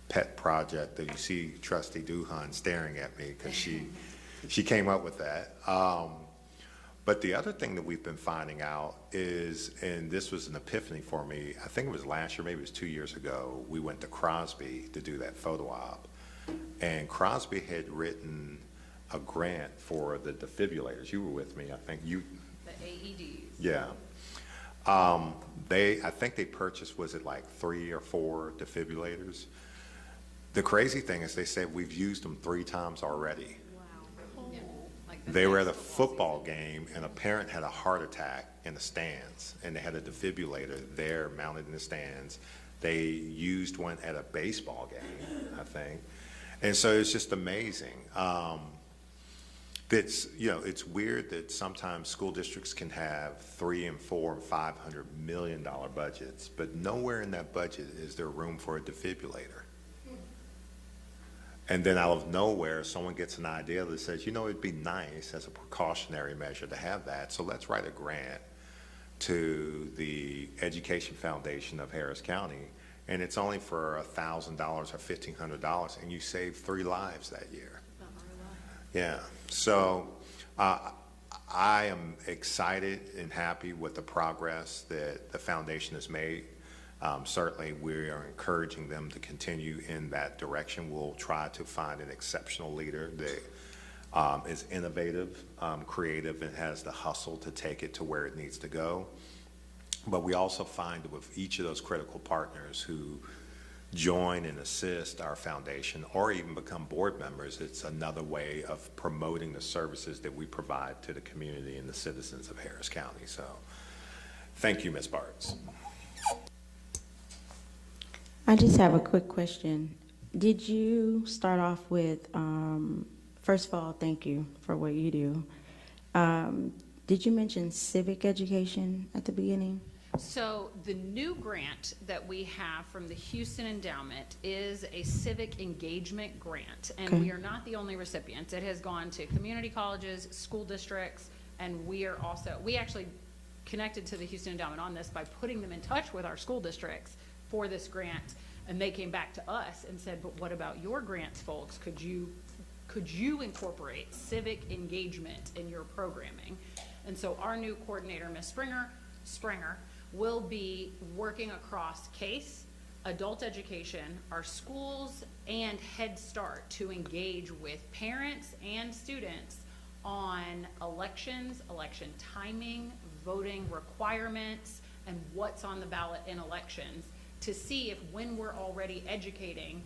pet project that you see Trustee Duhan staring at me because she came up with that. But the other thing that we've been finding out is, and this was an epiphany for me, I think it was last year, maybe it was 2 years ago, we went to Crosby to do that photo op. And Crosby had written a grant for the defibrillators. You were with me, I think. The AEDs. Yeah. I think they purchased, was it like 3 or 4 defibrillators? The crazy thing is they said we've used them 3 times already. Wow. Yeah. They were at a football game and a parent had a heart attack in the stands and they had a defibrillator there mounted in the stands. They used one at a baseball game, I think. And so it's just amazing. It's, you know, it's weird that sometimes school districts can have $300 and $400 and $500 million budgets, but nowhere in that budget is there room for a defibrillator. And then out of nowhere, someone gets an idea that says, you know, it'd be nice as a precautionary measure to have that, so let's write a grant to the Education Foundation of Harris County, and it's only for $1,000 or $1,500, and you save 3 lives that year. Yeah, so I am excited and happy with the progress that the foundation has made. Certainly, we are encouraging them to continue in that direction. We'll try to find an exceptional leader that is innovative, creative, and has the hustle to take it to where it needs to go. But we also find that with each of those critical partners who join and assist our foundation or even become board members, it's another way of promoting the services that we provide to the community and the citizens of Harris County. So thank you, Ms. Bartz. I just have a quick question. Did you start off with, first of all, thank you for what you do. Did you mention civic education at the beginning? So the new grant that we have from the Houston Endowment is a civic engagement grant, and we are not the only recipients. It has gone to community colleges, school districts, and we actually connected to the Houston Endowment on this by putting them in touch with our school districts for this grant, and they came back to us and said, but what about your grants, folks? Could you incorporate civic engagement in your programming? And so our new coordinator, Ms. Springer, will be working across CASE, adult education, our schools, and Head Start to engage with parents and students on elections, election timing, voting requirements, and what's on the ballot in elections, to see if when we're already educating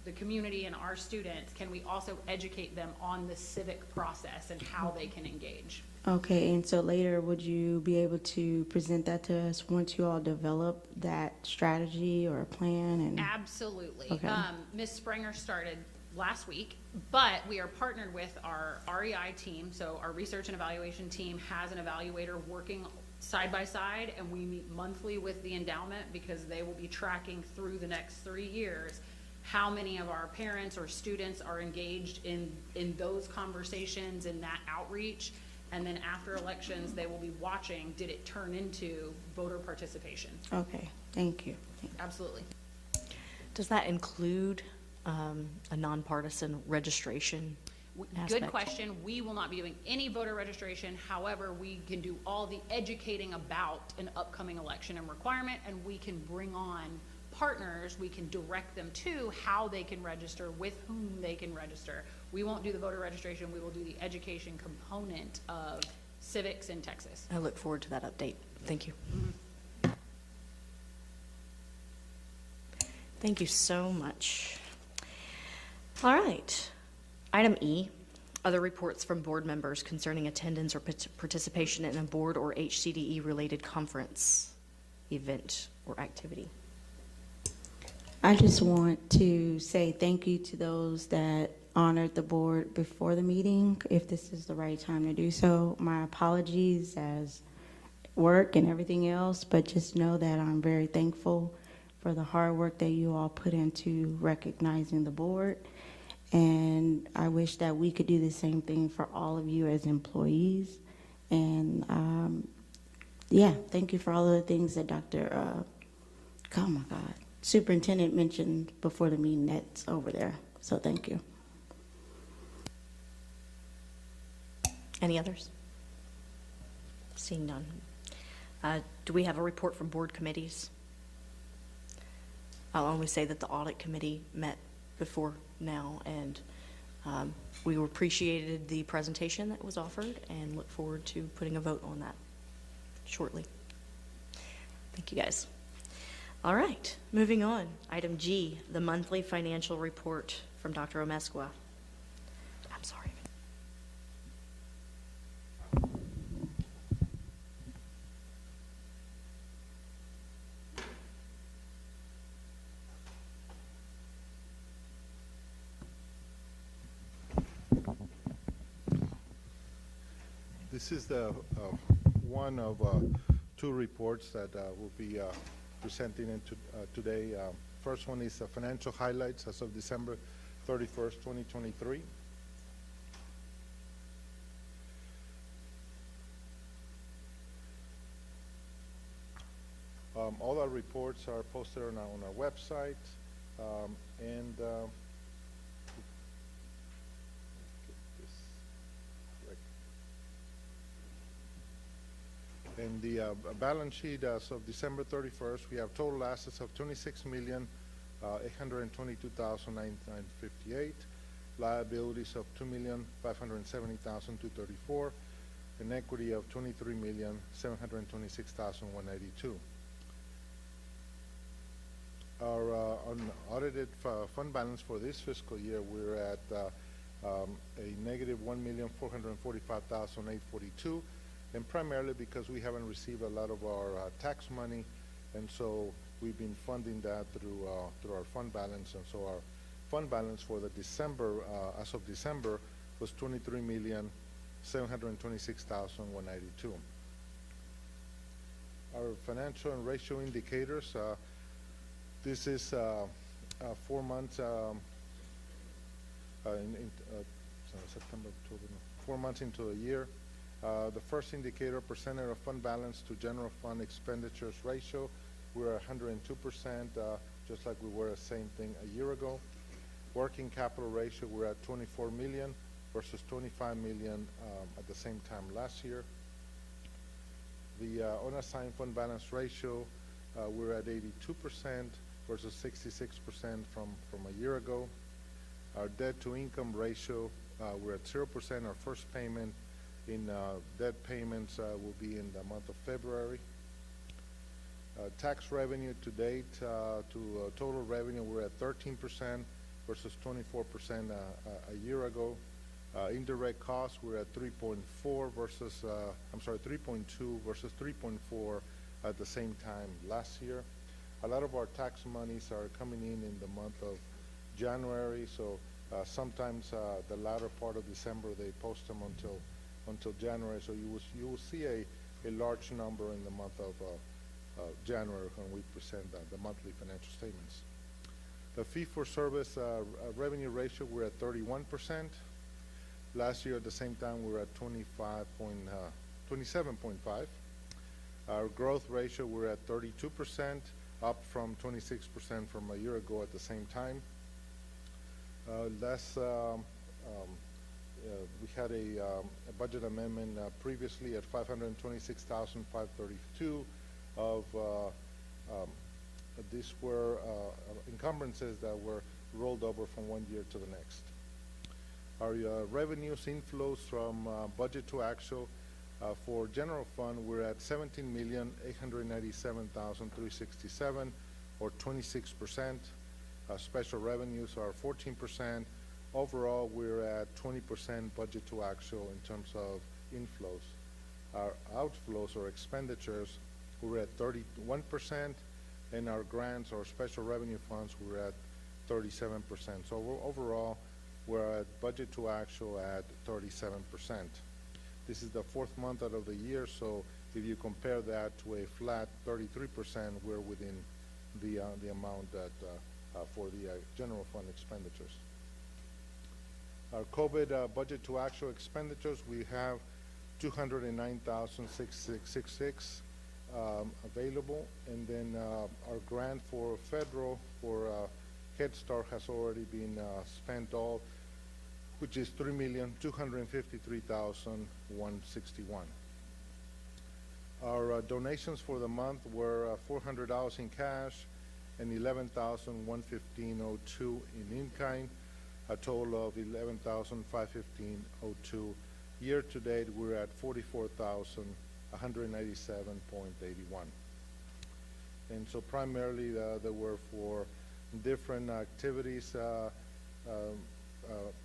the community and our students, can we also educate them on the civic process and how they can engage. Okay, and so later would you be able to present that to us once you all develop that strategy or plan? And absolutely. Okay. Ms. Springer started last week, but we are partnered with our REI team. So our research and evaluation team has an evaluator working side by side, and we meet monthly with the endowment because they will be tracking through the next 3 years how many of our parents or students are engaged in those conversations and that outreach. And then after elections, they will be watching, did it turn into voter participation? Okay, thank you. Absolutely. Does that include a nonpartisan registration aspect? Good question. We will not be doing any voter registration. However, we can do all the educating about an upcoming election and requirement, and we can bring on partners, we can direct them to how they can register, with whom they can register. We won't do the voter registration, we will do the education component of civics in Texas. I look forward to that update. Thank you. Thank you so much. All right. Item E, other reports from board members concerning attendance or participation in a board or HCDE related conference, event, or activity. I just want to say thank you to those that honored the board before the meeting, if this is the right time to do so. My apologies as work and everything else, but just know that I'm very thankful for the hard work that you all put into recognizing the board. And I wish that we could do the same thing for all of you as employees. And yeah, thank you for all of the things that oh my God, Superintendent mentioned before the meeting that's over there. So thank you. Any others? Seeing none. Do we have a report from board committees? I'll only say that the audit committee met before now, and we appreciated the presentation that was offered and look forward to putting a vote on that shortly. Thank you, guys. All right, moving on. Item G, the monthly financial report from Dr. Omesqua. I'm sorry. This is the one of two reports that we'll be presenting today. First one is financial highlights as of December 31st, 2023. All our reports are posted on our website, and in the balance sheet as of December 31st, we have total assets of $26,822,958, liabilities of $2,570,234, and equity of $23,726,182. Our unaudited fund balance for this fiscal year, we're at a negative $1,445,842. And primarily because we haven't received a lot of our tax money, and so we've been funding that through our fund balance. And so our fund balance for the December, as of December, was $23,726,192. Our financial and ratio indicators. This is 4 months September, October, 4 months into a year. The first indicator, percentage of fund balance to general fund expenditures ratio, we're at 102%, just like we were the same thing a year ago. Working capital ratio, we're at 24 million versus 25 million at the same time last year. The unassigned fund balance ratio, we're at 82% versus 66% from a year ago. Our debt to income ratio, we're at 0%. Our first payment in debt payments will be in the month of February. Tax revenue to date to total revenue, we're at 13% versus 24% a year ago. Indirect costs, we're at 3.4 versus 3.2 versus 3.4 at the same time last year. A lot of our tax monies are coming in the month of January, so sometimes the latter part of December they post them until January, so you will see a large number in the month of January when we present the monthly financial statements. The fee-for-service revenue ratio, we're at 31%. Last year at the same time, we were at 27.5. Our growth ratio, we're at 32%, up from 26% from a year ago at the same time. We had a budget amendment previously at $526,532 of These were encumbrances that were rolled over from one year to the next. Our revenues inflows from budget to actual for general fund, we're at 17,897,367, or 26%. Special revenues are 14%. Overall, we're at 20% budget to actual in terms of inflows. Our outflows or expenditures, we're at 31%, and our grants or special revenue funds, we're at 37%. So overall, we're at budget to actual at 37%. This is the fourth month out of the year, so if you compare that to a flat 33%, we're within the amount that for the general fund expenditures. Our COVID budget to actual expenditures, we have 209,666 available, and then our grant for federal for Head Start has already been spent all, which is $3,253,161. Our donations for the month were $400 in cash and $11,115.02 in in-kind, a total of $11,515.02. Year to date, we're at $44,197.81. And so primarily they were for different activities,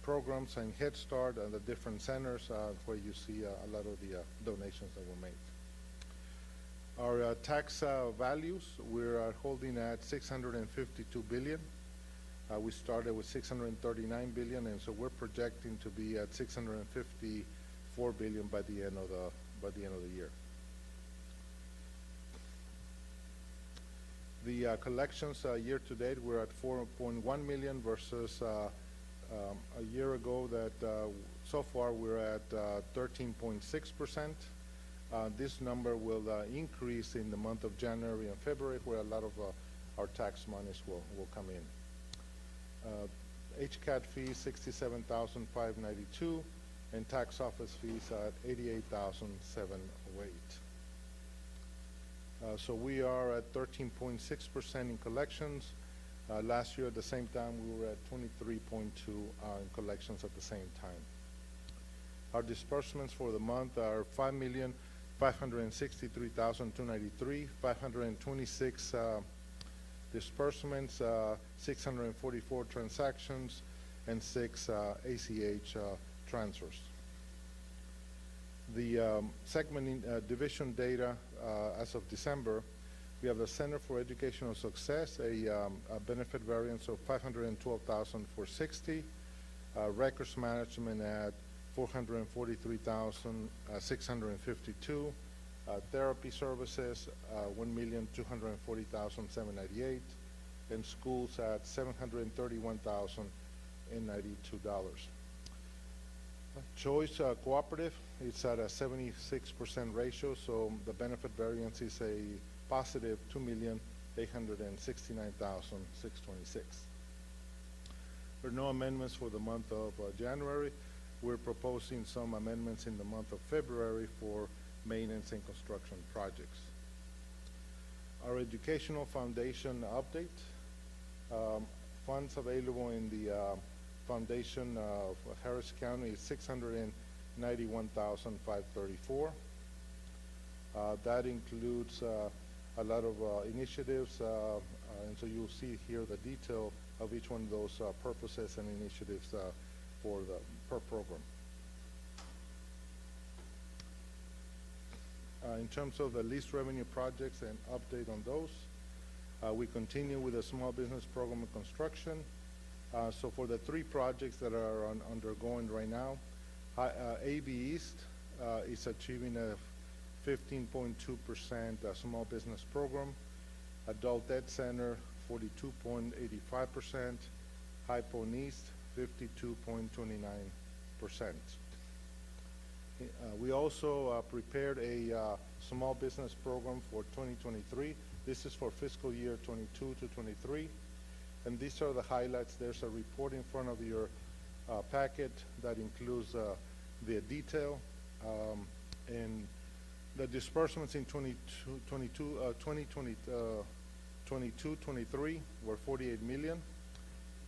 programs and Head Start and the different centers where you see a lot of the donations that were made. Our tax values, we're holding at $652 billion. We started with $639 billion, and so we're projecting to be at $654 billion by the end of the year. The collections year to date, we're at 4.1 million versus a year ago that so far we're at 13.6%. This number will increase in the month of January and February, where a lot of our tax monies will come in. HCAT fees 67,592, and tax office fees at 88,708. So we are at 13.6% in collections. Last year at the same time we were at 23.2 in collections at the same time. Our disbursements for the month are 5,563,293, 526 disbursements, 644 transactions, and 6 ACH transfers. The segment division data as of December, we have the Center for Educational Success, a benefit variance of 512,460, records management at 443,652, therapy services 1,240,798, and schools at $731,092. Choice Cooperative, it's at a 76% ratio, so the benefit variance is a positive 2,869,626. There are no amendments for the month of January. We're proposing some amendments in the month of February for maintenance and construction projects. Our educational foundation update. Funds available in the foundation of Harris County is $691,534. That includes a lot of initiatives, and so you'll see here the detail of each one of those purposes and initiatives per program. In terms of the least revenue projects and update on those, we continue with the small business program and construction. So for the 3 projects that are undergoing right now, AB East is achieving a 15.2% small business program. Adult Ed Center 42.85%. High Point East 52.29%. We also prepared a small business program for 2023. This is for fiscal year 22 to 23. And these are the highlights. There's a report in front of your packet that includes the detail. And the disbursements in 2023 22-23 were 48 million.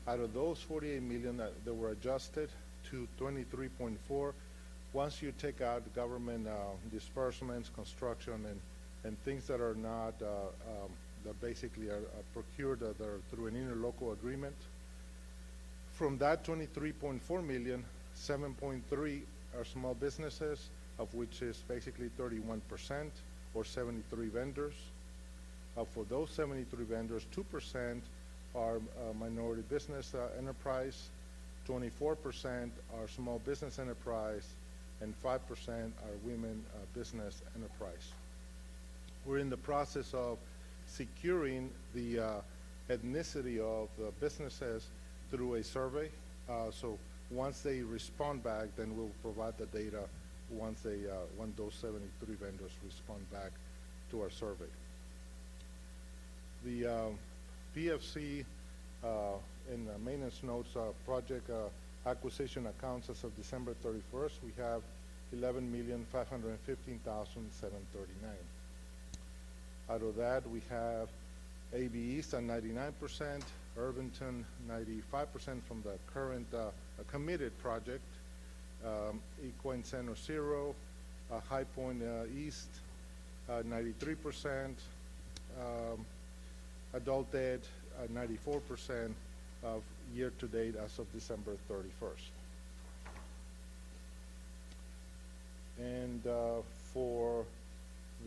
Out of those 48 million that were adjusted to 23.4, once you take out government disbursements, construction, and things that are not, that basically are procured that are through an interlocal agreement, from that 23.4 million, 7.3 are small businesses, of which is basically 31%, or 73 vendors. For those 73 vendors, 2% are minority business enterprise, 24% are small business enterprise, and 5% are women business enterprise. We're in the process of securing the ethnicity of the businesses through a survey. So once they respond back, then we'll provide the data once those 73 vendors respond back to our survey. The PFC in the maintenance notes project acquisition accounts as of December 31st, we have 11,515,739. Out of that, we have AB East at 99%, Irvington 95% from the current committed project, Equine Center 0, High Point East 93%, Adult Ed 94% of year-to-date as of December 31st. And for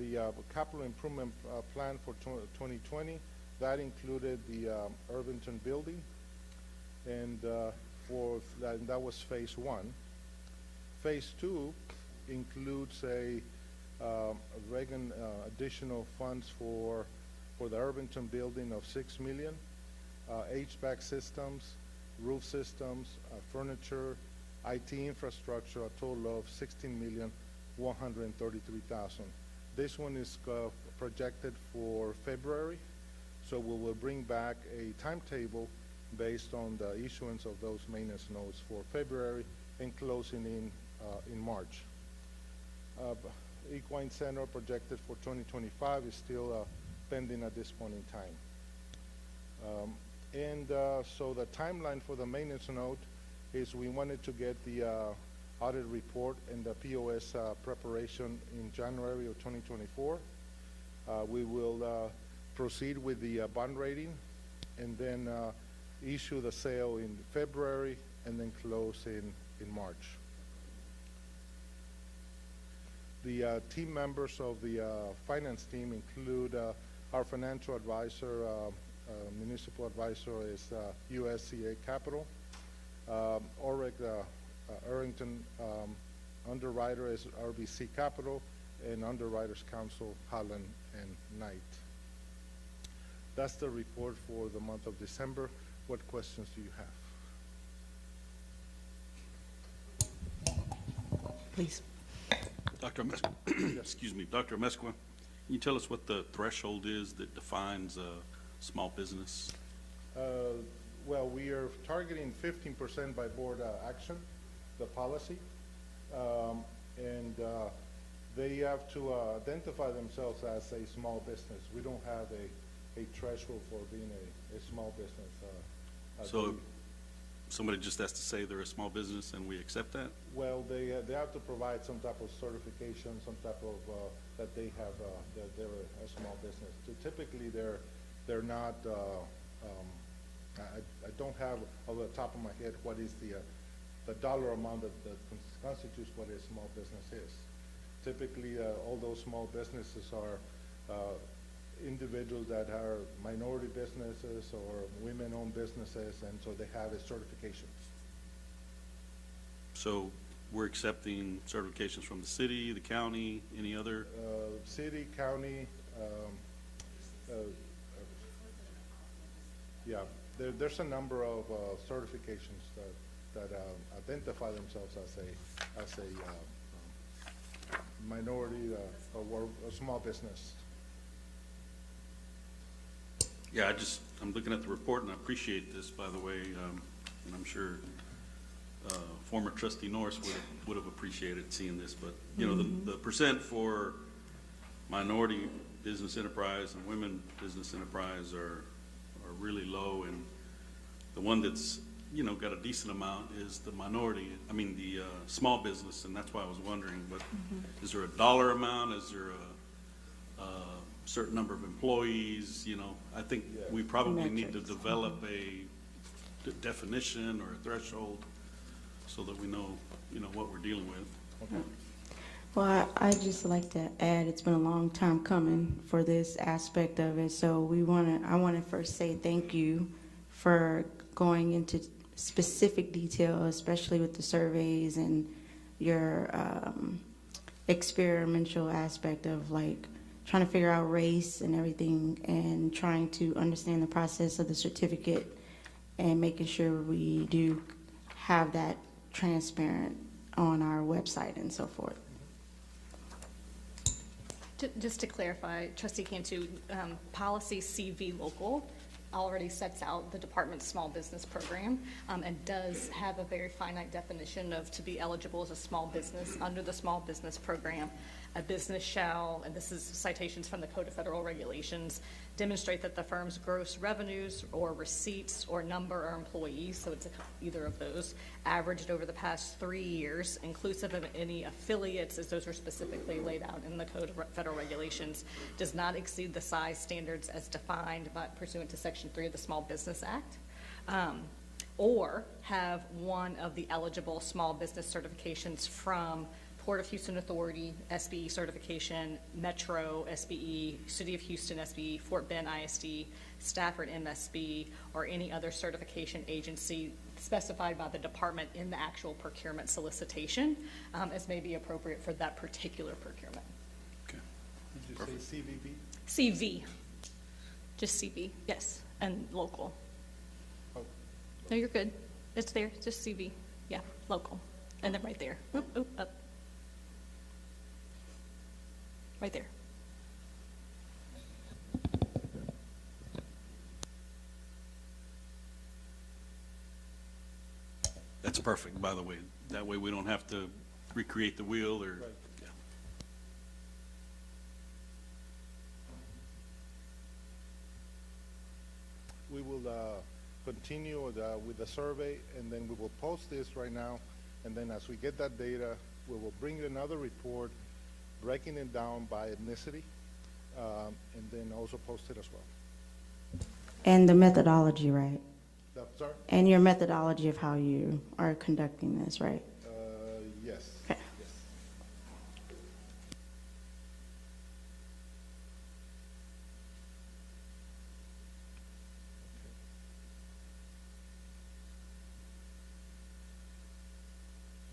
the capital improvement plan for 2020, that included the Irvington building, and that was phase 1. Phase 2 includes a additional funds for the Irvington building of $6 million, HVAC systems, roof systems, furniture, IT infrastructure, a total of $16,133,000. This one is projected for February, so we will bring back a timetable based on the issuance of those maintenance notes for February and closing in March. Equine Center projected for 2025 is still pending at this point in time. So the timeline for the maintenance note is we wanted to get the audit report and the POS preparation in January of 2024. We will proceed with the bond rating and then issue the sale in February and then close in March. The team members of the finance team include our financial advisor, municipal advisor is USCA Capital. Oric Arrington underwriter is RBC Capital, and Underwriters Council Holland and Knight. That's the report for the month of December. What questions do you have? Please. Dr. Amezcua, excuse me, Dr. Amezcua, can you tell us what the threshold is that defines a small business? Well, we are targeting 15% by board action, the policy, and they have to identify themselves as a small business. We don't have a threshold for being a small business. So somebody just has to say they're a small business and we accept that? Well, they have to provide some type of certification, some type of that they have that they're a small business. So typically, they're not. I don't have off the top of my head what is the dollar amount that constitutes what a small business is. Typically, all those small businesses are individuals that are minority businesses or women-owned businesses, and so they have a certification. So we're accepting certifications from the city, the county, any other? City, county, yeah. There's a number of certifications that identify themselves as a minority or a small business. Yeah, I'm looking at the report, and I appreciate this, by the way, and I'm sure former trustee Norris would have appreciated seeing this, but you know, the percent for minority business enterprise and women business enterprise are really low, and the one that's, you know, got a decent amount is the the small business, and that's why I was wondering, but is there a dollar amount? Is there a certain number of employees? You know, I think we probably need to develop a definition or a threshold so that we know, you know, what we're dealing with. Okay. Well, I just like to add, it's been a long time coming for this aspect of it. So I want to first say thank you for going into specific detail, especially with the surveys and your experimental aspect of like trying to figure out race and everything, and trying to understand the process of the certificate and making sure we do have that transparent on our website and so forth. Just to clarify, Trustee Cantu, policy CV local already sets out the department's small business program and does have a very finite definition of to be eligible as a small business. Under the small business program, a business shall, and this is citations from the Code of Federal Regulations, demonstrate that the firm's gross revenues or receipts or number of employees, so it's either of those, averaged over the past 3 years, inclusive of any affiliates, as those are specifically laid out in the Code of Federal Regulations, does not exceed the size standards as defined by pursuant to Section 3 of the Small Business Act, or have one of the eligible small business certifications from Port of Houston Authority, SBE certification, Metro, SBE, City of Houston, SBE, Fort Bend, ISD, Stafford, MSB, or any other certification agency specified by the department in the actual procurement solicitation as may be appropriate for that particular procurement. Okay. Did you say CVB? CV. Just CV, yes, and local. Oh. No, you're good. It's there, just CV. Yeah, local. And then right there. Oop, oop, up. Right there. That's perfect, by the way. That way we don't have to recreate the wheel or. Right. Yeah. We will continue with the survey, and then we will post this right now, and then as we get that data, we will bring another report breaking it down by ethnicity, and then also post it as well. And the methodology, right? Sorry? And your methodology of how you are conducting this, right? Yes. Okay. Yes.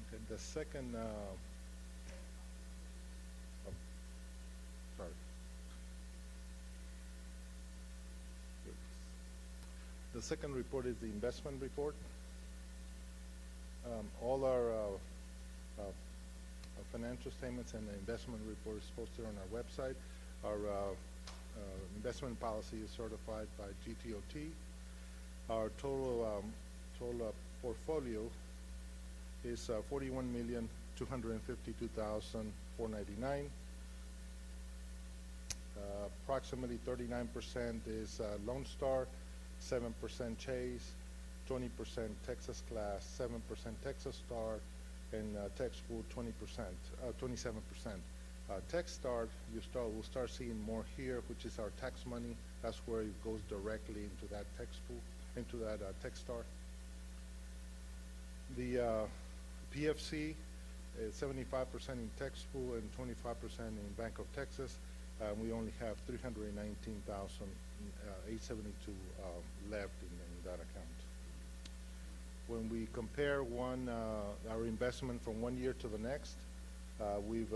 Okay. The second, sorry. The second report is the investment report. All our financial statements and the investment report is posted on our website. Our investment policy is certified by GTOT. Our total portfolio is $41,252,499. Approximately 39% is Lone Star, 7% Chase, 20% Texas Class, 7% Texas Star, and Tech School 27%. TechStart, we'll start seeing more here, which is our tax money. That's where it goes directly into that tech school, into that TechStart. The PFC is 75% in Tech School and 25% in Bank of Texas. We only have $319,872 left in that account. When we compare our investment from 1 year to the next, we've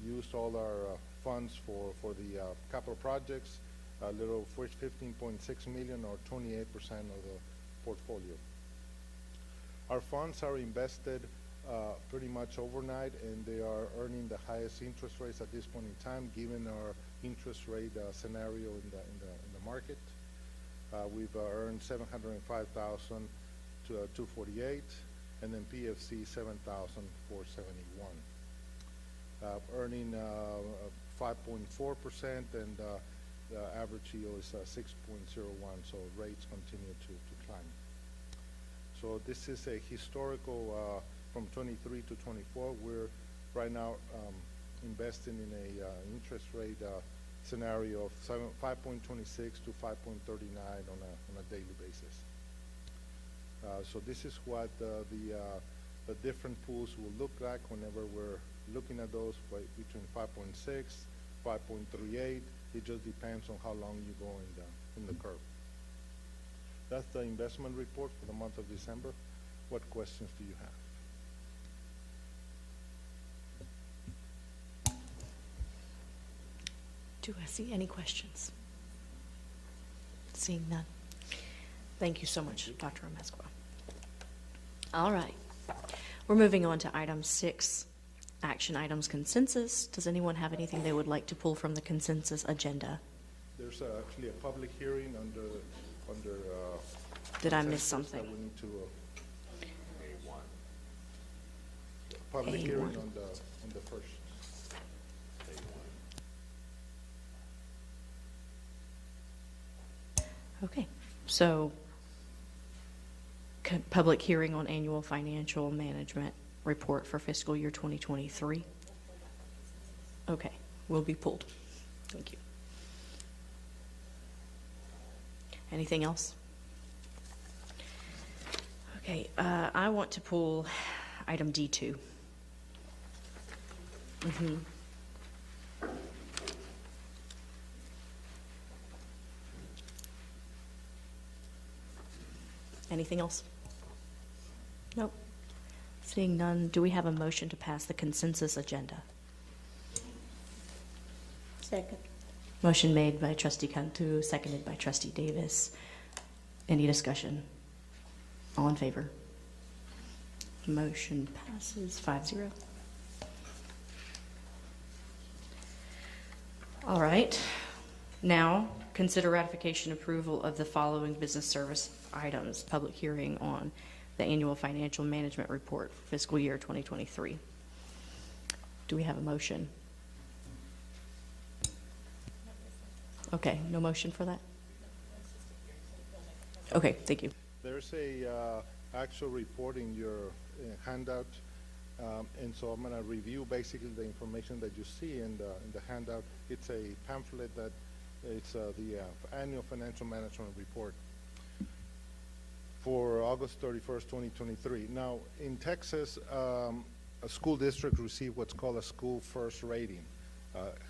used all our funds for the capital projects, a little first 15.6 million or 28% of the portfolio. Our funds are invested pretty much overnight, and they are earning the highest interest rates at this point in time, given our interest rate scenario in the market. We've earned 705,000 to 248, and then PFC 7,471. Earning 5.4%, and the average yield is 6.01, so rates continue to climb. So this is a historical from 23 to 24. We're right now investing in a interest rate scenario of 5.26 to 5.39 on a daily basis. So this is what the different pools will look like whenever we're looking at those between 5.6, 5.38. It just depends on how long you go in the curve. That's the investment report for the month of December. What questions do you have? Do I see any questions? Seeing none. Thank you so much, Dr. Amezcua. All right. We're moving on to item 6, action items consensus. Does anyone have anything they would like to pull from the consensus agenda? There's actually a public hearing under Did I miss something? That we need to public hearing on the first. Okay, so public hearing on annual financial management report for fiscal year 2023. Okay, will be pulled. Thank you. Anything else? Okay, I want to pull item D2. Anything else? Nope. Seeing none, do we have a motion to pass the consensus agenda? Second. Motion made by Trustee Cantu, seconded by Trustee Davis. Any discussion? All in favor? Motion passes 5-0. All right. Now, consider ratification approval of the following business service items. Public hearing on the annual financial management report for fiscal year 2023. Do we have a motion? Okay, no motion for that? Okay, thank you. There's a actual report in your handout, and so I'm going to review basically the information that you see in the handout. It's a pamphlet that it's the annual financial management report for August 31st, 2023. Now, in Texas, a school district received what's called a school first rating.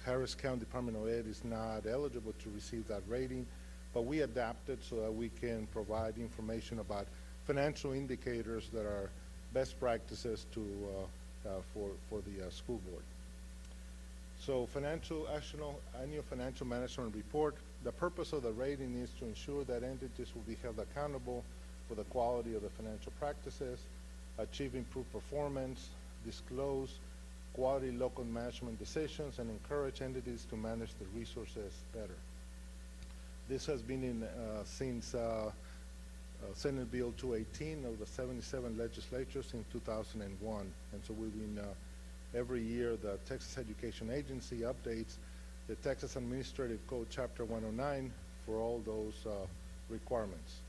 Harris County Department of Ed is not eligible to receive that rating, but we adapted so that we can provide information about financial indicators that are best practices to for the school board. So annual financial management report, the purpose of the rating is to ensure that entities will be held accountable for the quality of the financial practices, achieve improved performance, disclose quality local management decisions, and encourage entities to manage their resources better. This has been in since Senate Bill 218 of the 77 legislatures in 2001. And so we've been, every year the Texas Education Agency updates the Texas Administrative Code Chapter 109 for all those requirements.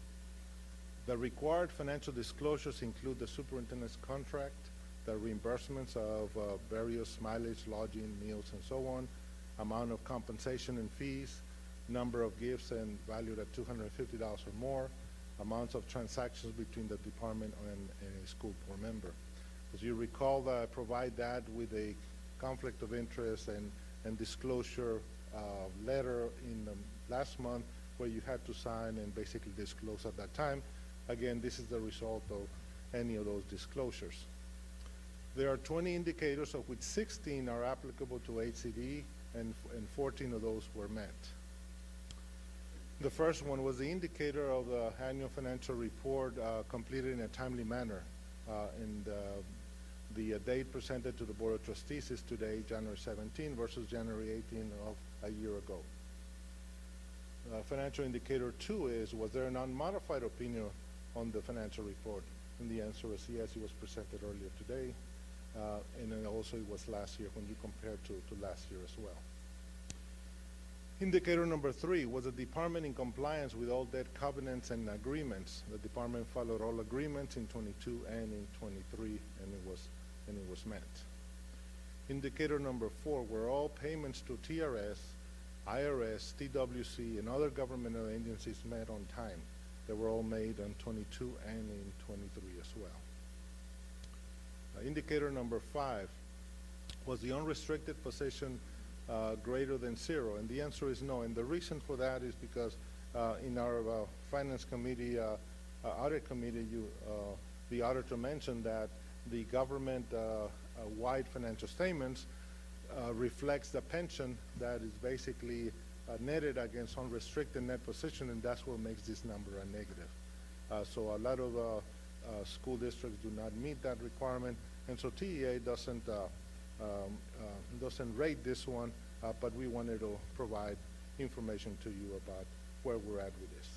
The required financial disclosures include the superintendent's contract, the reimbursements of various mileage, lodging, meals, and so on, amount of compensation and fees, number of gifts and valued at $250 or more, amounts of transactions between the department and a school board member. As you recall, I provide that with a conflict of interest and disclosure letter in the last month where you had to sign and basically disclose at that time. Again, this is the result of any of those disclosures. There are 20 indicators, of which 16 are applicable to HCDE, and 14 of those were met. The first one was the indicator of the annual financial report completed in a timely manner. And the date presented to the Board of Trustees is today, January 17, versus January 18 of a year ago. Financial indicator 2 is, was there an unmodified opinion on the financial report? And the answer was yes, it was presented earlier today. And then also it was last year when you compare to last year as well. Indicator number 3 was the department in compliance with all debt covenants and agreements. The department followed all agreements in 22 and in 23, and it was met. Indicator number 4 were all payments to TRS, IRS, TWC, and other governmental agencies met on time. They were all made on 22 and in 23 as well. Indicator number 5 was the unrestricted position greater than 0, and the answer is no. And the reason for that is because in our finance committee, audit committee, the auditor mentioned that the government-wide financial statements reflects the pension that is basically netted against unrestricted net position, and that's what makes this number a negative. So a lot of school districts do not meet that requirement, and so TEA doesn't rate this one, but we wanted to provide information to you about where we're at with this.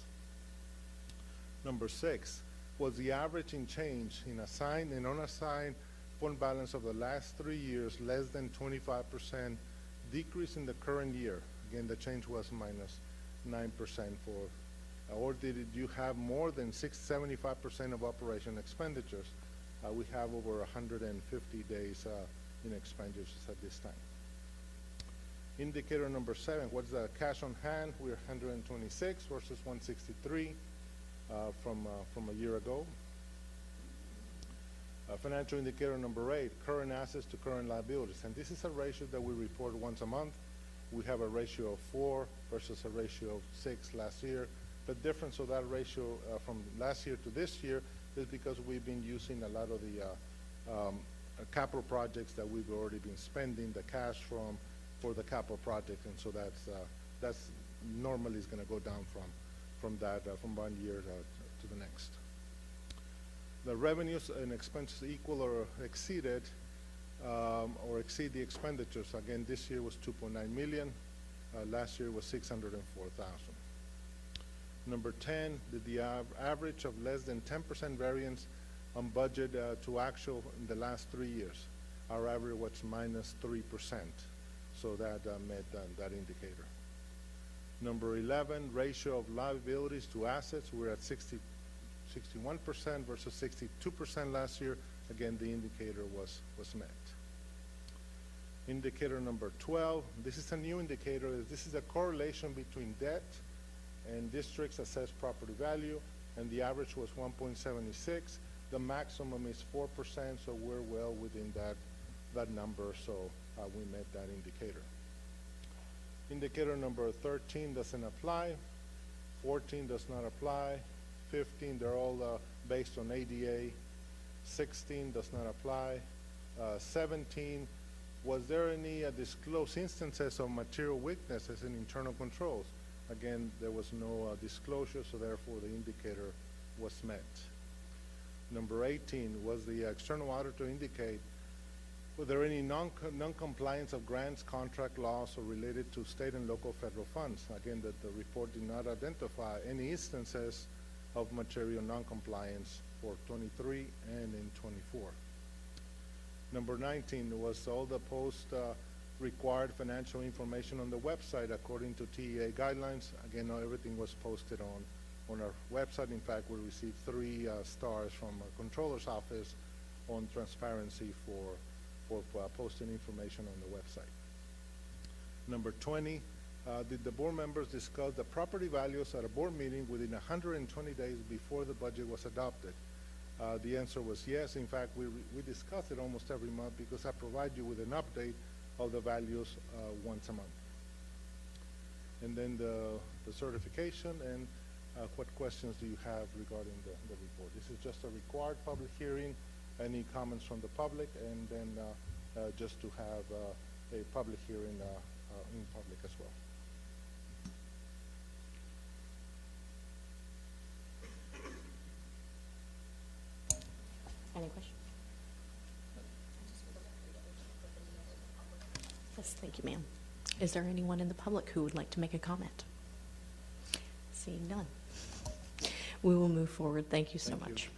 Number 6 was the averaging change in assigned and unassigned fund balance of the last 3 years, less than 25% decrease in the current year. Again, the change was minus 9% for, or did you have more than 75% of operation expenditures? We have over 150 days in expenditures at this time. Indicator number 7 was the cash on hand. We're 126 versus 163 from a year ago. Financial indicator number 8, current assets to current liabilities. And this is a ratio that we report once a month. We have a ratio of 4 versus a ratio of 6 last year. The difference of that ratio from last year to this year is because we've been using a lot of the capital projects that we've already been spending the cash for the capital project, and so that's normally is going to go down from one year to the next. The revenues and expenses equal or exceeded or exceed the expenditures. Again, this year was 2.9 million. Last year was 604,000. Number 10, did the average of less than 10% variance on budget to actual in the last 3 years. Our average was minus 3%, so that met that indicator. Number 11, ratio of liabilities to assets, we're at 61% versus 62% last year. Again, the indicator was met. Indicator number 12, this is a new indicator. This is a correlation between debt and district's assessed property value, and the average was 1.76. The maximum is 4%, so we're well within that number, so we met that indicator. Indicator number 13 doesn't apply, 14 does not apply, 15, they're all based on ADA, 16 does not apply, 17, was there any disclosed instances of material weaknesses in internal controls? Again, there was no disclosure, so therefore the indicator was met. Number 18, was the external auditor indicate, were there any non-compliance of grants, contract laws, or related to state and local federal funds? Again, that the report did not identify any instances of material non-compliance for 23 and in 24. Number 19 was all the required financial information on the website according to TEA guidelines. Again, everything was posted on our website. In fact, we received 3 stars from our controller's office on transparency for posting information on the website. Number 20, did the board members discuss the property values at a board meeting within 120 days before the budget was adopted? The answer was yes. In fact, we discuss it almost every month because I provide you with an update of the values once a month. And then the certification, and what questions do you have regarding the report? This is just a required public hearing, any comments from the public, and then just to have a public hearing in public as well. Any questions? Yes, thank you, ma'am. Is there anyone in the public who would like to make a comment? Seeing none. We will move forward. Thank you so much.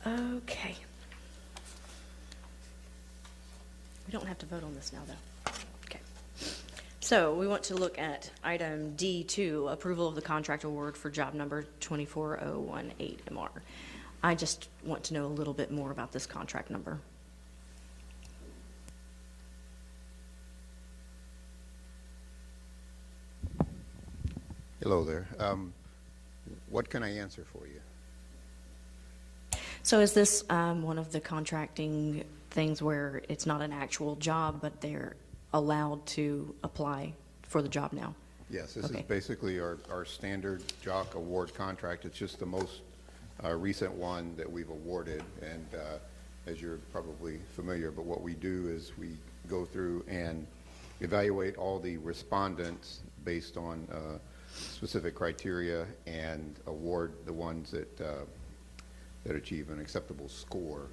Okay. We don't have to vote on this now, though. Okay. So we want to look at item D2, approval of the contract award for job number 24018MR. I just want to know a little bit more about this contract number. Hello there. What can I answer for you? So is this one of the contracting things where it's not an actual job, but they're allowed to apply for the job now? Yes, this is basically our standard JOC award contract. It's just the most recent one that we've awarded, and as you're probably familiar, but what we do is we go through and evaluate all the respondents based on specific criteria and award the ones that achieve an acceptable score.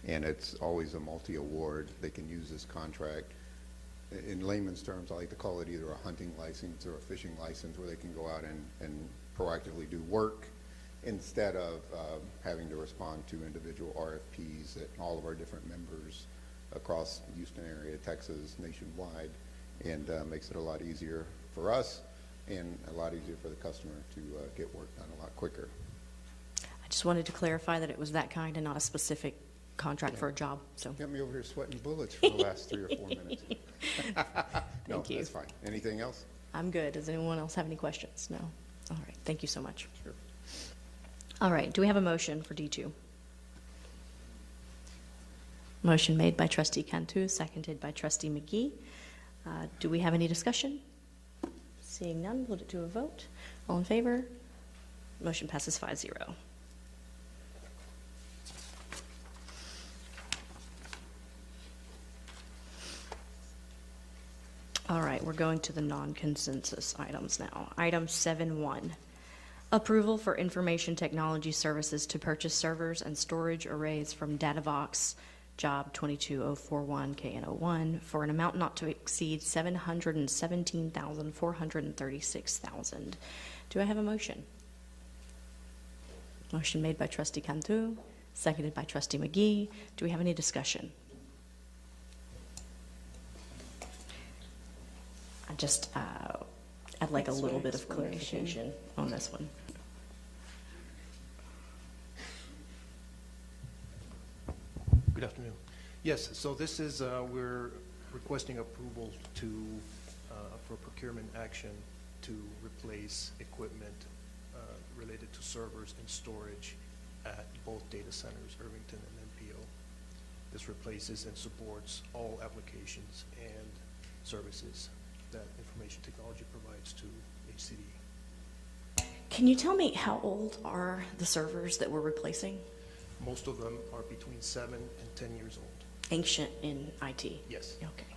And it's always a multi-award. They can use this contract. In layman's terms, I like to call it either a hunting license or a fishing license, where they can go out and proactively do work instead of having to respond to individual RFPs that all of our different members across the Houston area, Texas, nationwide, and makes it a lot easier for us and a lot easier for the customer to get work done a lot quicker. I just wanted to clarify that it was that kind and not a specific contract for a job. So Got me over here sweating bullets for the last 3 or 4 minutes. No, Thank you. That's fine. Anything else? I'm good. Does anyone else have any questions? No? All right. Thank you so much. Sure. All right. Do we have a motion for D2? Motion made by Trustee Cantu, seconded by Trustee McGee. Do we have any discussion? Seeing none, put it to a vote. All in favor? Motion passes 5-0. All right, we're going to the non-consensus items now. Item 7.1, approval for information technology services to purchase servers and storage arrays from DataVox Job 22041 KN01 for an amount not to exceed $717,436,000. Do I have a motion? Motion made by Trustee Cantu, seconded by Trustee McGee. Do we have any discussion? I'd like a little bit of clarification on this one. Good afternoon. Yes, so this is, we're requesting approval to, for procurement action to replace equipment related to servers and storage at both data centers, Irvington and MPO. This replaces and supports all applications and services that information technology provides to HCDE. Can you tell me how old are the servers that we're replacing? Most of them are between 7 and 10 years old. Ancient in IT? Yes. Okay.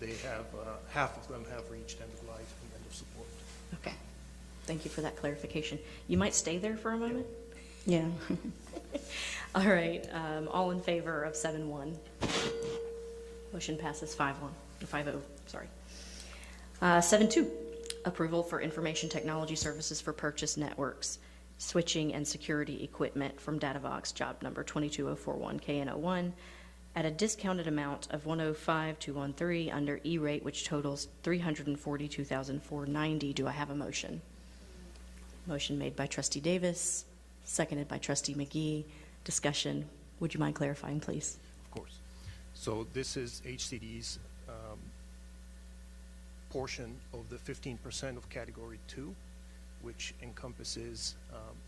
They have, half of them have reached end of life and end of support. Okay. Thank you for that clarification. You might stay there for a moment? Yeah. All right. All in favor of 7.1? Motion passes 5-1, 5-0, sorry. 7.2, approval for information technology services for purchase networks, switching and security equipment from DataVox Job number 22041 KN01 at a discounted amount of $105,213 under E-rate, which totals $342,490. Do I have a motion? Motion made by Trustee Davis, seconded by Trustee McGee. Discussion. Would you mind clarifying, please? Of course. So this is HCDE's portion of the 15% of Category 2, which encompasses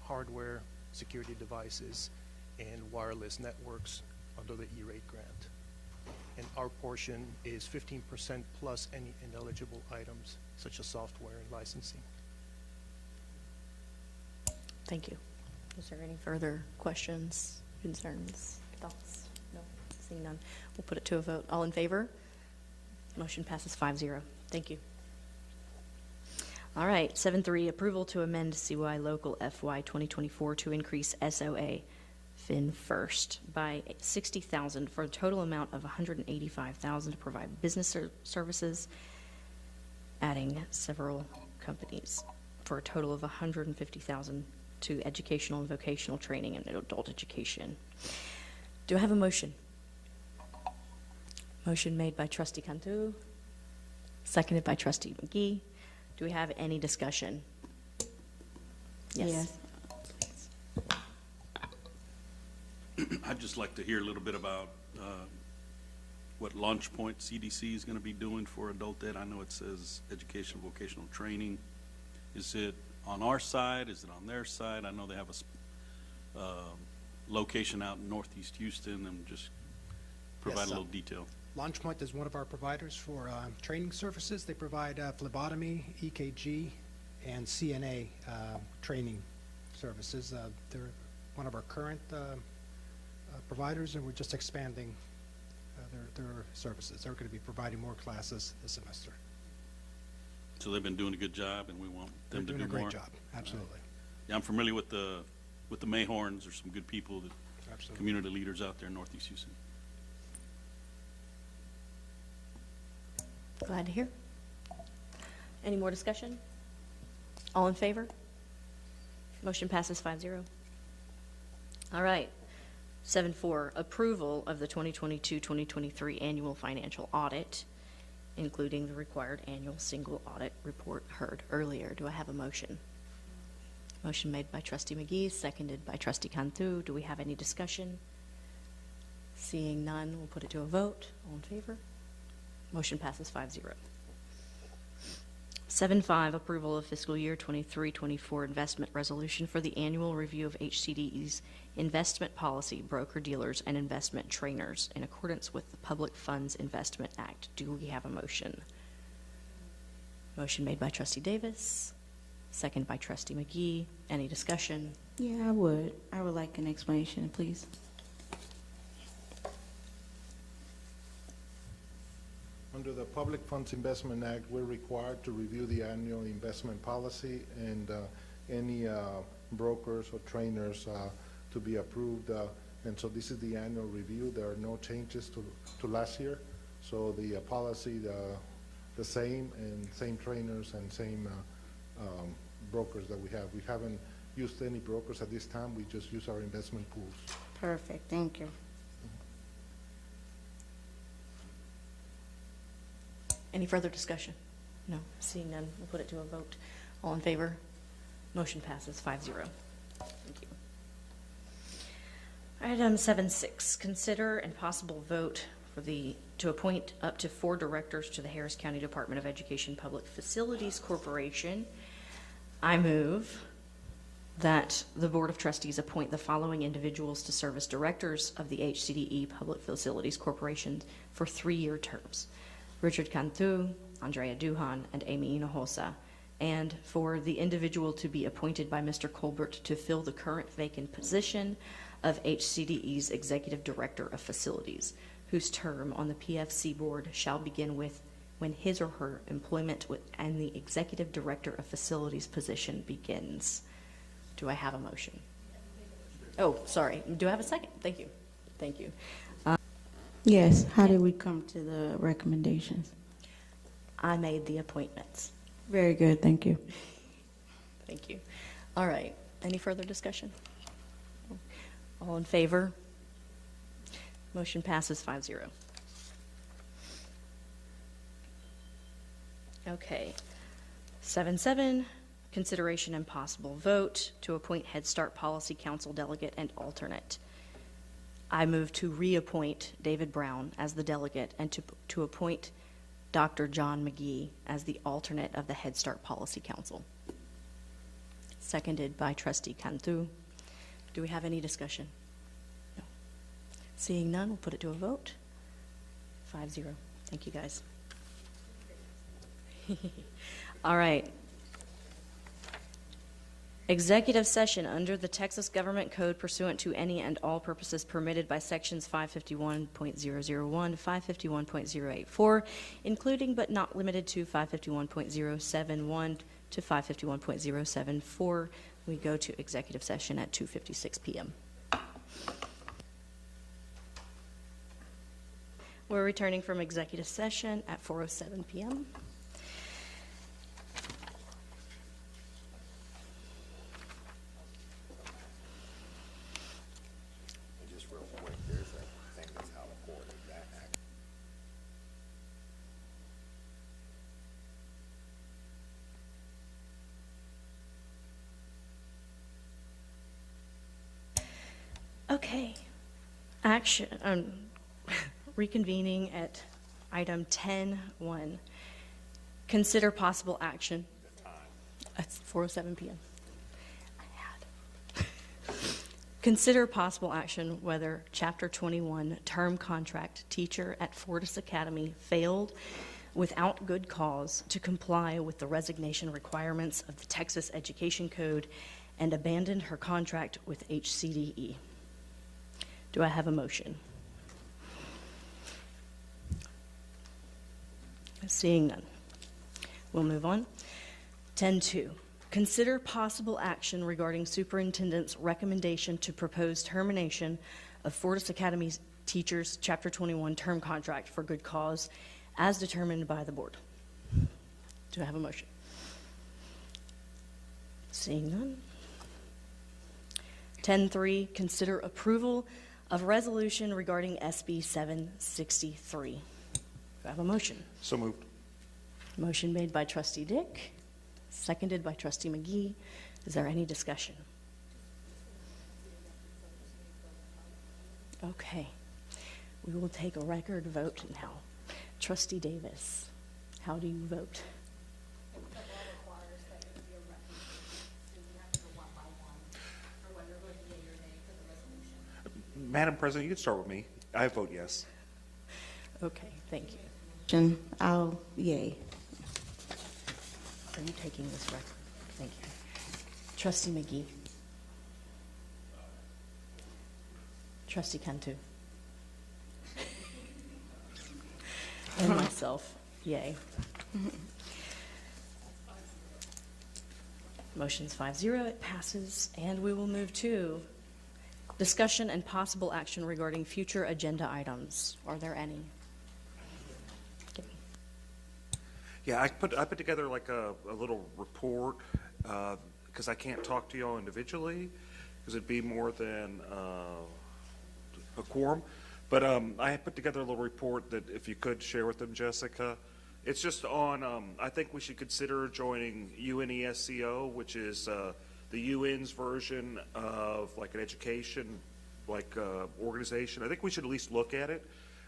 hardware, security devices, and wireless networks under the E-rate grant. And our portion is 15% plus any ineligible items, such as software and licensing. Thank you. Is there any further questions, concerns, thoughts? No, seeing none. We'll put it to a vote. All in favor? Motion passes 5-0. Thank you. All right, 7.3, approval to amend CY Local FY 2024 to increase SOA Fin First by $60,000 for a total amount of $185,000 to provide business services, adding several companies for a total of $150,000 to educational and vocational training and adult education. Do I have a motion? Motion made by trustee Cantu, seconded by trustee McGee. Do we have any discussion? Yes. I'd just like to hear a little bit about what Launch Point CDC is going to be doing for adult ed. I know it says education, vocational training. Is it on our side? Is it on their side? I know they have a location out in Northeast Houston, and just provide a little detail. LaunchPoint is one of our providers for training services. They provide phlebotomy, EKG, and CNA training services. They're one of our current providers, and we're just expanding their services. They're going to be providing more classes this semester. So they've been doing a good job, and we want them to do more. They're doing a great job, absolutely. Yeah, I'm familiar with the Mayhorns. There's some good people, community leaders out there in Northeast Houston. Glad to hear. Any more discussion? All in favor? Motion passes 5-0. All right. 7-4, approval of the 2022-2023 annual financial audit, including the required annual single audit report heard earlier. Do I have a motion? Motion made by trustee McGee, seconded by trustee Cantu. Do we have any discussion? Seeing none, we'll put it to a vote. All in favor? Motion passes 5-0. 7-5, approval of fiscal year 23-24 investment resolution for the annual review of HCDE's investment policy, broker-dealers, and investment trainers in accordance with the Public Funds Investment Act. Do we have a motion? Motion made by trustee Davis, second by trustee McGee. Any discussion? Yeah, I would. I would like an explanation, please. Under the Public Funds Investment Act, we're required to review the annual investment policy and any brokers or trainers to be approved. And so this is the annual review. There are no changes to last year. So the policy, the same, and same trainers and same brokers that we have. We haven't used any brokers at this time. We just use our investment pools. Perfect. Thank you. Any further discussion? No. Seeing none, we'll put it to a vote. All in favor? Motion passes 5-0. Thank you. Item 7-6, consider and possible vote to appoint up to 4 directors to the Harris County Department of Education Public Facilities Corporation. I move that the Board of Trustees appoint the following individuals to serve as directors of the HCDE Public Facilities Corporation for 3-year terms: Richard Cantu, Andrea Duhan, and Amy Hinojosa, and for the individual to be appointed by Mr. Colbert to fill the current vacant position of HCDE's Executive Director of Facilities, whose term on the PFC board shall begin with when his or her employment and the Executive Director of Facilities position begins. Do I have a motion? Oh, sorry. Do I have a second? Thank you. Thank you. Yes. How did we come to the recommendations? I made the appointments. Very good. Thank you. Thank you. All right. Any further discussion? All in favor? Motion passes 5-0. Okay. 7-7, consideration and possible vote to appoint Head Start Policy Council delegate and alternate. I move to reappoint David Brown as the delegate and to appoint Dr. John McGee as the alternate of the Head Start Policy Council. Seconded by trustee Cantu. Do we have any discussion? No. Seeing none, we'll put it to a vote. 5-0. Thank you, guys. All right. Executive session under the Texas Government Code pursuant to any and all purposes permitted by sections 551.001, 551.084, including but not limited to 551.071 to 551.074. We go to executive session at 2:56 p.m. We're returning from executive session at 4:07 p.m. Okay. Action, reconvening at item 10.1. Consider possible action. It's 4:07 p.m. Consider possible action whether Chapter 21 term contract teacher at Fortis Academy failed without good cause to comply with the resignation requirements of the Texas Education Code and abandoned her contract with HCDE. Do I have a motion? Seeing none. We'll move on. 10.2. Consider possible action regarding superintendent's recommendation to propose termination of Fortis Academy's teachers' Chapter 21 term contract for good cause as determined by the board. Do I have a motion? Seeing none. 10.3. Consider approval of resolution regarding SB 763. Do I have a motion? So moved. Motion made by Trustee Dick, seconded by Trustee McGee. Is there any discussion? Okay. We will take a record vote now. Trustee Davis, how do you vote? Madam President, you can start with me. I vote yes. Okay, thank you. I'll yay. Are you taking this record? Thank you. Trustee McGee. Trustee Cantu. And myself, yay. Motion's 5-0, it passes, and we will move to discussion and possible action regarding future agenda items. Are there any? Yeah, I put together like a little report because I can't talk to y'all individually because it'd be more than a quorum. But I put together a little report that if you could share with them, Jessica. It's just on, I think we should consider joining UNESCO, which is the UN's version of like an education organization. I think we should at least look at it.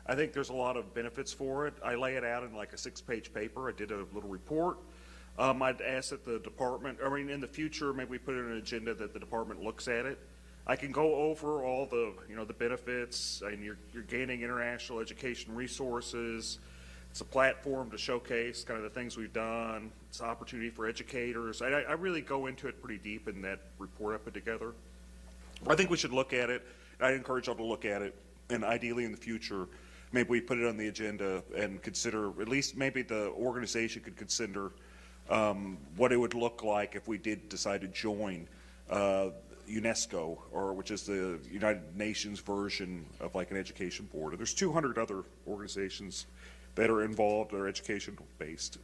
I think there's a lot of benefits for it. I lay it out in like a 6-page paper. I did a little report. I'd ask that the department, in the future, maybe we put it on an agenda that the department looks at it. I can go over all the, the benefits, and you're gaining international education resources. It's a platform to showcase kind of the things we've done. It's an opportunity for educators. I really go into it pretty deep in that report I put together. I think we should look at it. I encourage y'all to look at it, and ideally in the future, maybe we put it on the agenda and consider, at least maybe the organization could consider what it would look like if we did decide to join UNESCO, which is the United Nations version of like an education board. And there's 200 other organizations that are involved that are education based.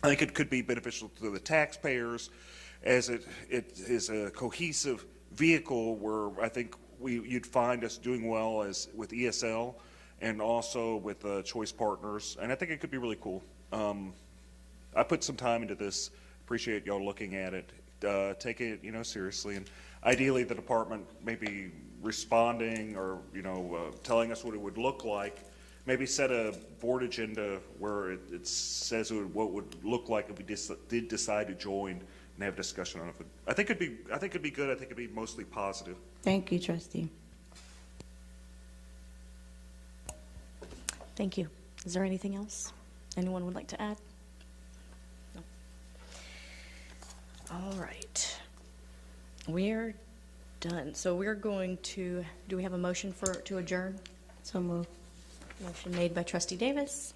I think it could be beneficial to the taxpayers as it is a cohesive vehicle where I think you'd find us doing well as with ESL and also with choice partners, and I think it could be really cool. I put some time into this. Appreciate y'all looking at it. Take it, seriously, and ideally the department maybe responding or telling us what it would look like. Maybe set a board agenda where it says what would look like if we did decide to join and have discussion on it. I think it'd be good. I think it'd be mostly positive. Thank you, Trustee. Thank you. Is there anything else anyone would like to add? No. All right. We're done. So we're going to, do we have a motion to adjourn? So moved. Motion made by Trustee Davis.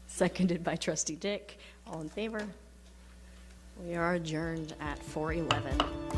Seconded by Trustee Dick. All in favor? We are adjourned at 4:11.